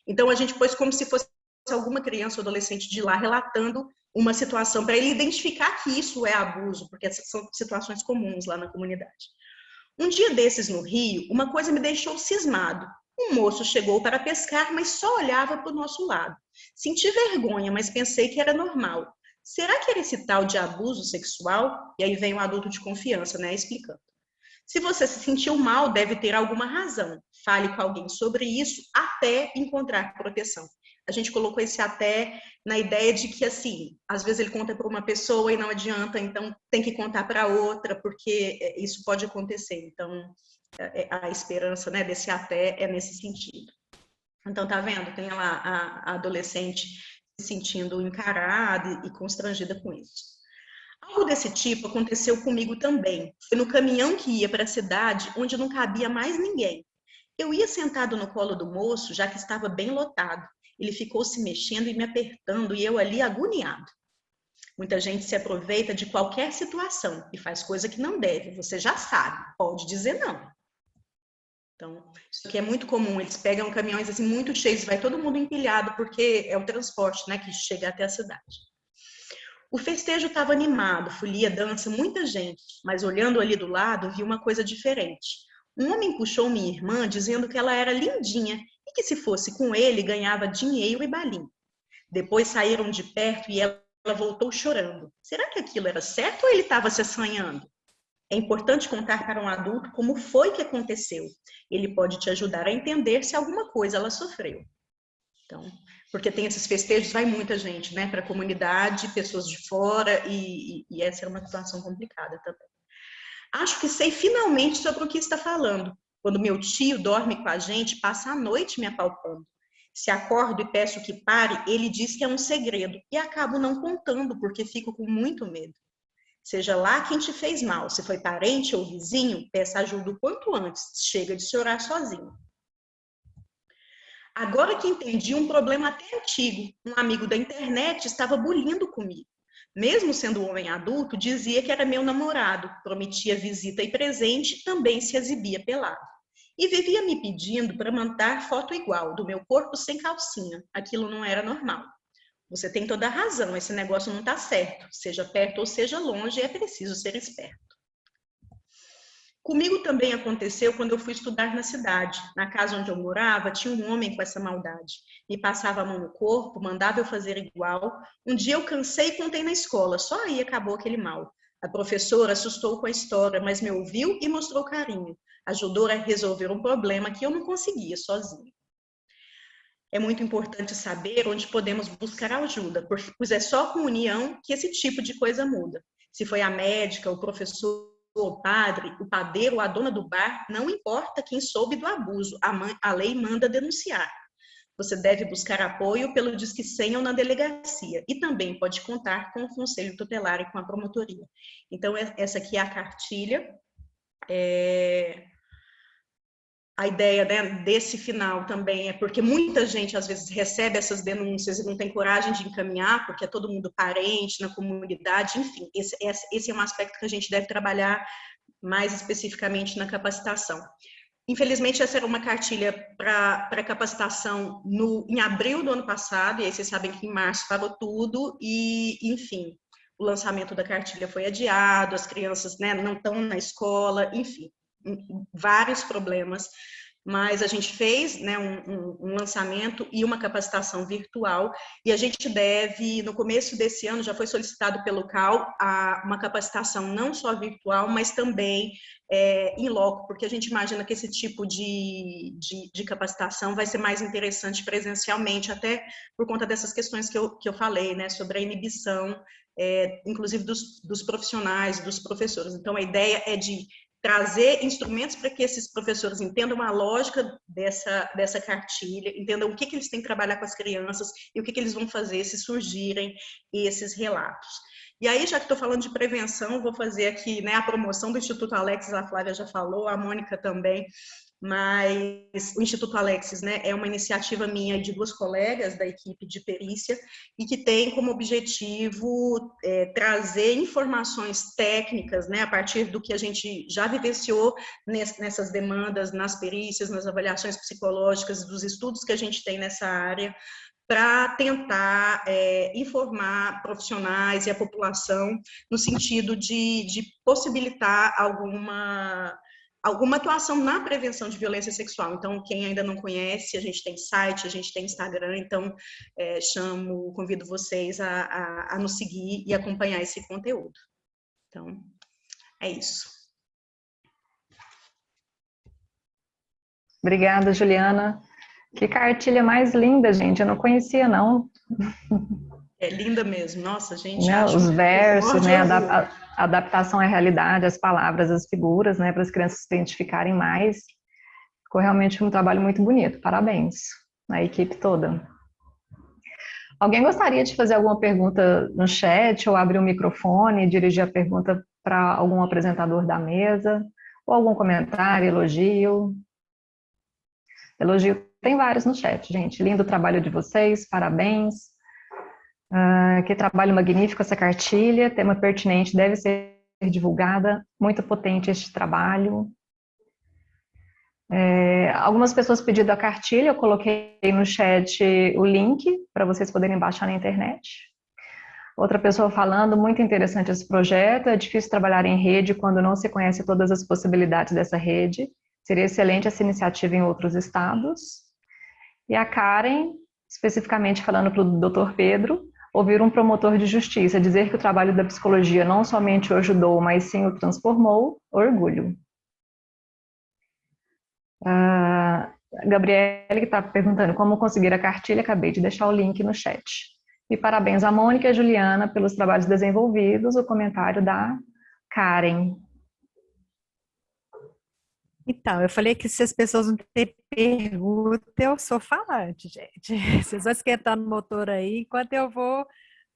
Então, a gente pôs como se fosse alguma criança ou adolescente de lá relatando uma situação para ele identificar que isso é abuso, porque essas são situações comuns lá na comunidade. Um dia desses no Rio, uma coisa me deixou cismado. Um moço chegou para pescar, mas só olhava para o nosso lado. Senti vergonha, mas pensei que era normal. Será que era esse tal de abuso sexual? E aí vem um adulto de confiança, né, explicando. Se você se sentiu mal, deve ter alguma razão. Fale com alguém sobre isso até encontrar proteção. A gente colocou esse até na ideia de que, assim, às vezes ele conta para uma pessoa e não adianta, então tem que contar para outra, porque isso pode acontecer. Então, a esperança, né, desse até é nesse sentido. Então, tá vendo? Tem lá a adolescente se sentindo encarada e constrangida com isso. Algo desse tipo aconteceu comigo também. Foi no caminhão que ia para a cidade, onde não cabia mais ninguém. Eu ia sentado no colo do moço, já que estava bem lotado. Ele ficou se mexendo e me apertando, e eu ali agoniado. Muita gente se aproveita de qualquer situação e faz coisa que não deve. Você já sabe, pode dizer não. Então, isso aqui é muito comum. Eles pegam caminhões assim muito cheios, vai todo mundo empilhado, porque é o transporte, né, que chega até a cidade. O festejo estava animado, folia, dança, muita gente, mas olhando ali do lado, vi uma coisa diferente. Um homem puxou minha irmã, dizendo que ela era lindinha e que se fosse com ele, ganhava dinheiro e balinho. Depois saíram de perto e ela voltou chorando. Será que aquilo era certo ou ele estava se assanhando? É importante contar para um adulto como foi que aconteceu. Ele pode te ajudar a entender se alguma coisa ela sofreu. Então, porque tem esses festejos, vai muita gente, né, para a comunidade, pessoas de fora, e essa é uma situação complicada também. Acho que sei finalmente sobre o que está falando. Quando meu tio dorme com a gente, passa a noite me apalpando. Se acordo e peço que pare, ele diz que é um segredo e acabo não contando porque fico com muito medo. Seja lá quem te fez mal, se foi parente ou vizinho, peça ajuda o quanto antes, chega de chorar sozinho. Agora que entendi um problema até antigo, um amigo da internet estava bulindo comigo. Mesmo sendo um homem adulto, dizia que era meu namorado, prometia visita e presente, também se exibia pelado. E vivia me pedindo para mandar foto igual, do meu corpo sem calcinha. Aquilo não era normal. Você tem toda a razão, esse negócio não está certo. Seja perto ou seja longe, é preciso ser esperto. Comigo também aconteceu quando eu fui estudar na cidade. Na casa onde eu morava, tinha um homem com essa maldade. Me passava a mão no corpo, mandava eu fazer igual. Um dia eu cansei e contei na escola, só aí acabou aquele mal. A professora assustou com a história, mas me ouviu e mostrou carinho. Ajudou a resolver um problema que eu não conseguia sozinha. É muito importante saber onde podemos buscar ajuda, pois é só com união que esse tipo de coisa muda. Se foi a médica, o professor, o padre, o padeiro ou a dona do bar, não importa quem soube do abuso, a lei manda denunciar. Você deve buscar apoio pelo Disque 100 ou na delegacia, e também pode contar com o conselho tutelar e com a promotoria. Então, essa aqui é a cartilha. A ideia, né, desse final também é porque muita gente, às vezes, recebe essas denúncias e não tem coragem de encaminhar, porque é todo mundo parente, na comunidade, enfim. Esse é um aspecto que a gente deve trabalhar mais especificamente na capacitação. Infelizmente, essa era uma cartilha para capacitação em abril do ano passado, e aí vocês sabem que em março parou tudo, e, enfim, o lançamento da cartilha foi adiado, as crianças, né, não estão na escola, enfim. Vários problemas, mas a gente fez, né, um lançamento e uma capacitação virtual, e a gente deve, no começo desse ano, já foi solicitado pelo CAL uma capacitação não só virtual, mas também em loco, porque a gente imagina que esse tipo de capacitação vai ser mais interessante presencialmente, até por conta dessas questões que eu falei, né, sobre a inibição, inclusive dos profissionais, dos professores. Então, a ideia é de trazer instrumentos para que esses professores entendam a lógica dessa cartilha, entendam o que eles têm que trabalhar com as crianças e o que eles vão fazer se surgirem esses relatos. E aí, já que estou falando de prevenção, vou fazer aqui, né, a promoção do Instituto Alexis, a Flávia já falou, a Mônica também, mas o Instituto Alexis, né, é uma iniciativa minha e de duas colegas da equipe de perícia e que tem como objetivo trazer informações técnicas, né, a partir do que a gente já vivenciou nessas demandas, nas perícias, nas avaliações psicológicas, dos estudos que a gente tem nessa área, para tentar informar profissionais e a população no sentido de possibilitar alguma atuação na prevenção de violência sexual. Então, quem ainda não conhece, a gente tem site, a gente tem Instagram, então convido vocês a nos seguir e acompanhar esse conteúdo. Então, é isso. Obrigada, Juliana. Que cartilha mais linda, gente. Eu não conhecia, não. É linda mesmo. Nossa, gente. Né? Os versos, né? A adaptação à realidade, as palavras, as figuras, né? Para as crianças se identificarem mais. Ficou realmente um trabalho muito bonito. Parabéns à equipe toda. Alguém gostaria de fazer alguma pergunta no chat ou abrir o microfone e dirigir a pergunta para algum apresentador da mesa? Ou algum comentário, elogio? Elogio tem vários no chat, gente. Lindo o trabalho de vocês, parabéns. Que trabalho magnífico essa cartilha, tema pertinente, deve ser divulgada. Muito potente este trabalho. Algumas pessoas pediram a cartilha, eu coloquei no chat o link para vocês poderem baixar na internet. Outra pessoa falando, muito interessante esse projeto, é difícil trabalhar em rede quando não se conhece todas as possibilidades dessa rede. Seria excelente essa iniciativa em outros estados. E a Karen, especificamente falando para o Dr. Pedro, ouvir um promotor de justiça dizer que o trabalho da psicologia não somente o ajudou, mas sim o transformou, orgulho. A Gabriele está perguntando como conseguir a cartilha, acabei de deixar o link no chat. E parabéns a Mônica e a Juliana pelos trabalhos desenvolvidos, o comentário da Karen. Então, eu falei que se as pessoas não têm pergunta, eu sou falante, gente. Vocês vão esquentando o motor aí, enquanto eu vou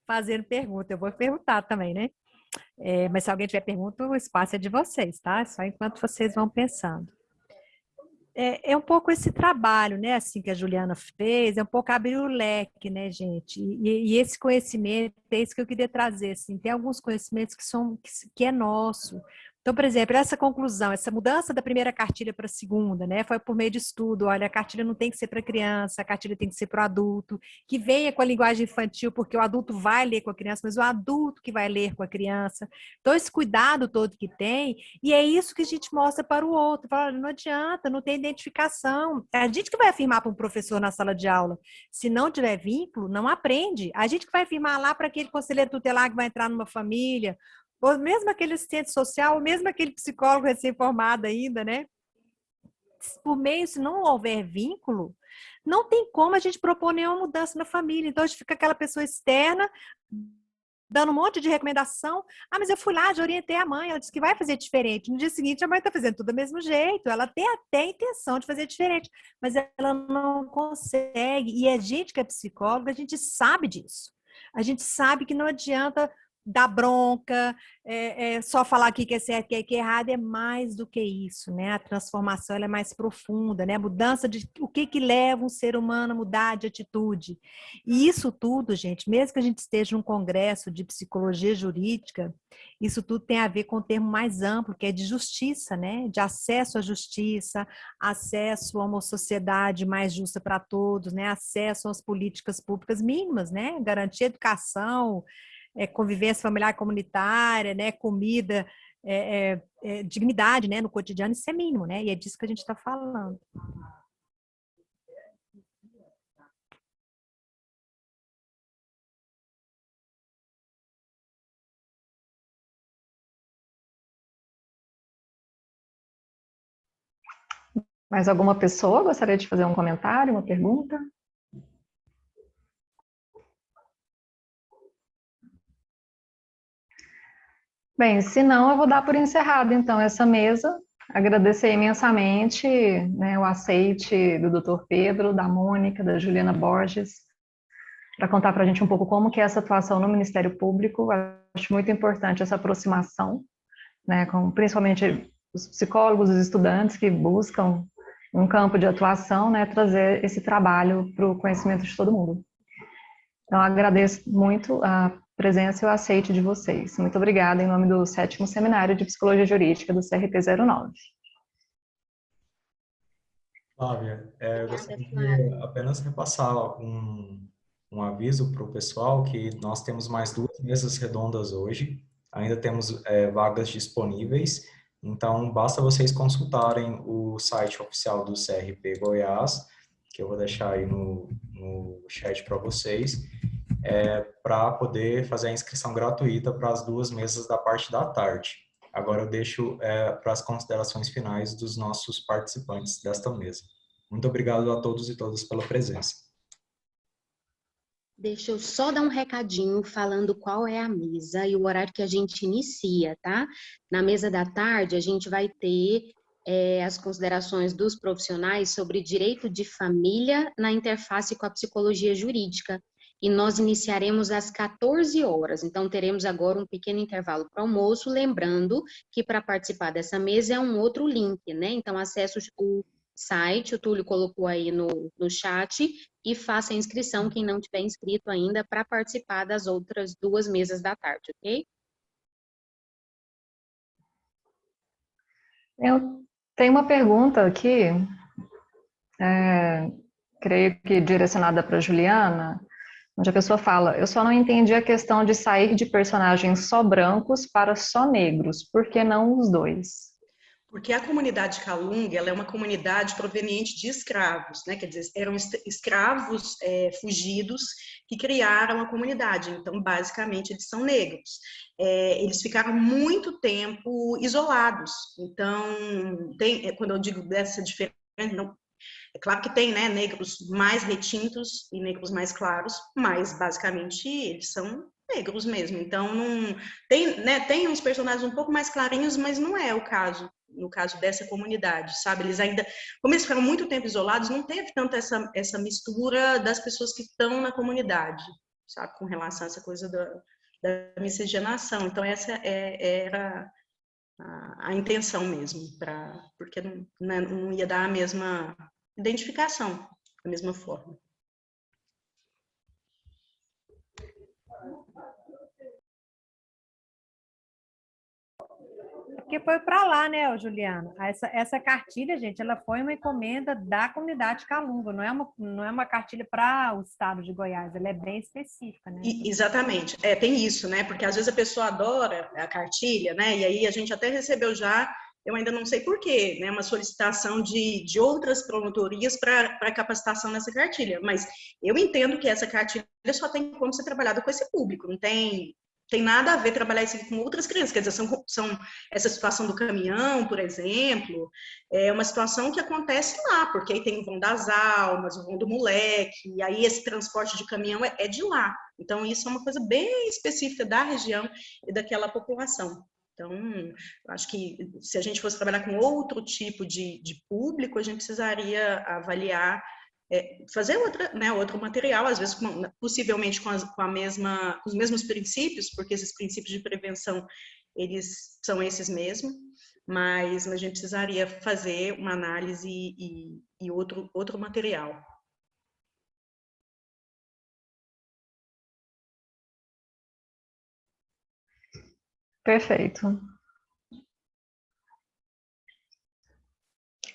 fazendo pergunta. Eu vou perguntar também, né? Mas se alguém tiver pergunta, o espaço é de vocês, tá? Só enquanto vocês vão pensando. É um pouco esse trabalho, né, assim, que a Juliana fez, é um pouco abrir o leque, né, gente? E esse conhecimento, é isso que eu queria trazer, assim, tem alguns conhecimentos que é nosso. Então, por exemplo, essa conclusão, essa mudança da primeira cartilha para a segunda, né, foi por meio de estudo. Olha, a cartilha não tem que ser para criança, a cartilha tem que ser para o adulto, que venha com a linguagem infantil, porque o adulto vai ler com a criança, mas o adulto que vai ler com a criança. Então, esse cuidado todo que tem, e é isso que a gente mostra para o outro. Fala, não adianta, não tem identificação. É a gente que vai afirmar para um professor na sala de aula. Se não tiver vínculo, não aprende. A gente que vai afirmar lá para aquele conselheiro tutelar que vai entrar numa família, ou mesmo aquele assistente social, ou mesmo aquele psicólogo recém-formado ainda, né? Por meio, se não houver vínculo, não tem como a gente propor nenhuma mudança na família. Então, a gente fica aquela pessoa externa, dando um monte de recomendação. Ah, mas eu fui lá, já orientei a mãe, ela disse que vai fazer diferente. No dia seguinte, a mãe está fazendo tudo do mesmo jeito. Ela tem até a intenção de fazer diferente, mas ela não consegue. E a gente que é psicóloga, a gente sabe disso. A gente sabe que não adianta dar bronca, só falar aqui que é certo, que é errado, é mais do que isso, né? A transformação ela é mais profunda, né? A mudança de o que leva um ser humano a mudar de atitude. E isso tudo, gente, mesmo que a gente esteja num congresso de psicologia jurídica, isso tudo tem a ver com o termo mais amplo, que é de justiça, né? De acesso à justiça, acesso a uma sociedade mais justa para todos, né? Acesso às políticas públicas mínimas, né? Garantir educação, convivência familiar e comunitária, né, comida, dignidade, né, no cotidiano, isso é mínimo, né, e é disso que a gente está falando. Mais alguma pessoa gostaria de fazer um comentário, uma pergunta? Bem, se não, eu vou dar por encerrado, então, essa mesa. Agradecer imensamente, né, o aceite do Dr. Pedro, da Mônica, da Juliana Borges, para contar para a gente um pouco como que é essa atuação no Ministério Público. Acho muito importante essa aproximação, né, com principalmente os psicólogos, os estudantes que buscam um campo de atuação, né, trazer esse trabalho para o conhecimento de todo mundo. Então, agradeço muito a presença e o aceite de vocês. Muito obrigada em nome do 7º Seminário de Psicologia Jurídica do CRP 09. Flávia, eu gostaria de apenas repassar um aviso para o pessoal que nós temos mais 2 mesas redondas hoje, ainda temos vagas disponíveis, então basta vocês consultarem o site oficial do CRP Goiás, que eu vou deixar aí no chat para vocês, para poder fazer a inscrição gratuita para as 2 mesas da parte da tarde. Agora eu deixo para as considerações finais dos nossos participantes desta mesa. Muito obrigado a todos e todas pela presença. Deixa eu só dar um recadinho falando qual é a mesa e o horário que a gente inicia, tá? Na mesa da tarde, a gente vai ter as considerações dos profissionais sobre direito de família na interface com a psicologia jurídica. E nós iniciaremos às 14 horas. Então, teremos agora um pequeno intervalo para almoço, lembrando que para participar dessa mesa é um outro link, né? Então, acesse o site, o Túlio colocou aí no chat, e faça a inscrição, quem não tiver inscrito ainda, para participar das outras 2 mesas da tarde, ok? Eu tenho uma pergunta aqui, creio que direcionada para a Juliana, onde a pessoa fala: eu só não entendi a questão de sair de personagens só brancos para só negros, por que não os dois? Porque a comunidade Calunga, ela é uma comunidade proveniente de escravos, né? Quer dizer, eram escravos fugidos que criaram a comunidade. Então, basicamente, eles são negros. Eles ficaram muito tempo isolados. Então, quando eu digo dessa diferença, não, é claro que tem, né, negros mais retintos e negros mais claros, mas basicamente eles são negros mesmo. Então, não tem, né, tem uns personagens um pouco mais clarinhos, mas não é o caso no caso dessa comunidade, sabe? Eles ainda, como eles ficaram muito tempo isolados, não teve tanto essa mistura das pessoas que estão na comunidade, sabe? Com relação a essa coisa da miscigenação. Então, essa era a intenção mesmo, porque não ia dar a mesma identificação, da mesma forma. Porque foi para lá, né, Juliana? Essa cartilha, gente, ela foi uma encomenda da comunidade Calunga, não é uma cartilha para o estado de Goiás, ela é bem específica, né? Exatamente, tem isso, né? Porque às vezes a pessoa adora a cartilha, né? E aí a gente até recebeu já, eu ainda não sei porquê, né? Uma solicitação de outras promotorias para capacitação nessa cartilha, mas eu entendo que essa cartilha só tem como ser trabalhada com esse público, não tem nada a ver trabalhar isso com outras crianças, quer dizer, são essa situação do caminhão, por exemplo, é uma situação que acontece lá, porque aí tem o vão das almas, o vão do moleque, e aí esse transporte de caminhão é de lá. Então, isso é uma coisa bem específica da região e daquela população. Então, acho que se a gente fosse trabalhar com outro tipo de público, a gente precisaria avaliar, fazer outro material, às vezes possivelmente com os mesmos princípios, porque esses princípios de prevenção, eles são esses mesmos, mas a gente precisaria fazer uma análise e outro material. Perfeito.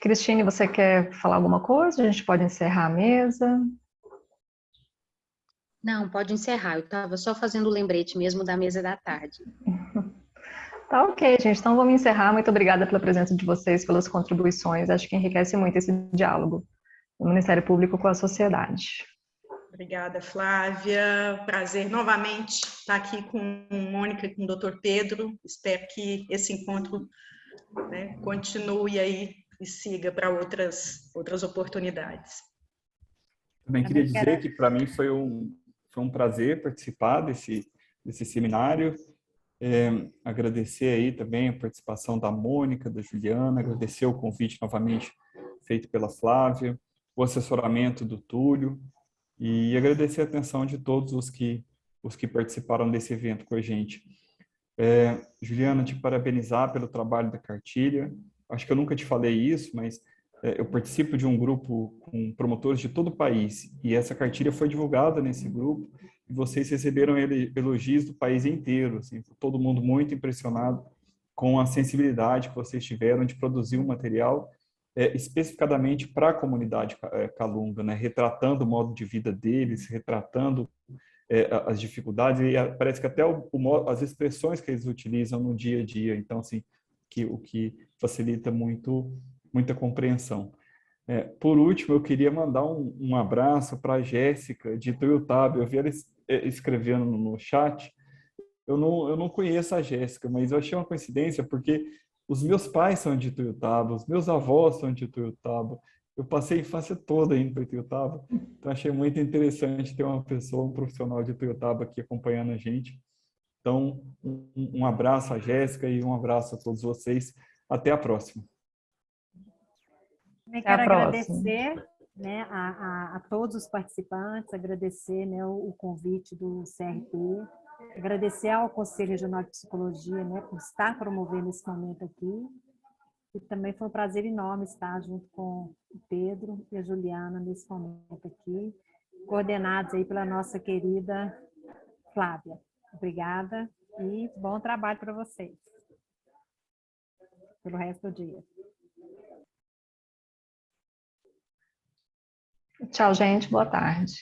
Cristine, você quer falar alguma coisa? A gente pode encerrar a mesa. Não, pode encerrar. Eu estava só fazendo o lembrete mesmo da mesa da tarde. Tá ok, gente. Então vamos encerrar. Muito obrigada pela presença de vocês, pelas contribuições. Acho que enriquece muito esse diálogo do Ministério Público com a sociedade. Obrigada, Flávia. Prazer novamente estar aqui com Mônica e com o Dr. Pedro. Espero que esse encontro, né, continue aí e siga para outras oportunidades. Também queria dizer que para mim foi um prazer participar desse seminário. Agradecer aí também a participação da Mônica, da Juliana, agradecer o convite novamente feito pela Flávia, o assessoramento do Túlio e agradecer a atenção de todos os que participaram desse evento com a gente. Juliana, te parabenizar pelo trabalho da cartilha. Acho que eu nunca te falei isso, mas eu participo de um grupo com promotores de todo o país e essa cartilha foi divulgada nesse grupo e vocês receberam elogios do país inteiro, assim, todo mundo muito impressionado com a sensibilidade que vocês tiveram de produzir um material especificadamente para a comunidade Calunga, né, retratando o modo de vida deles, retratando as dificuldades e parece que até as expressões que eles utilizam no dia a dia, então assim, o que facilita muita compreensão. Por último, eu queria mandar um abraço para a Jéssica de Ituiutaba. Eu vi ela escrevendo no chat. Eu não conheço a Jéssica, mas eu achei uma coincidência porque os meus pais são de Ituiutaba, os meus avós são de Ituiutaba. Eu passei a infância toda indo para Ituiutaba, então achei muito interessante ter uma pessoa, um profissional de Ituiutaba aqui acompanhando a gente. Então, um abraço à Jéssica e um abraço a todos vocês. Até a próxima. Também quero agradecer, né, a todos os participantes, agradecer, né, o convite do CRP, agradecer ao Conselho Regional de Psicologia, né, por estar promovendo esse momento aqui. E também foi um prazer enorme estar junto com o Pedro e a Juliana nesse momento aqui, coordenados aí pela nossa querida Flávia. Obrigada e bom trabalho para vocês pelo resto do dia. Tchau, gente. Boa tarde.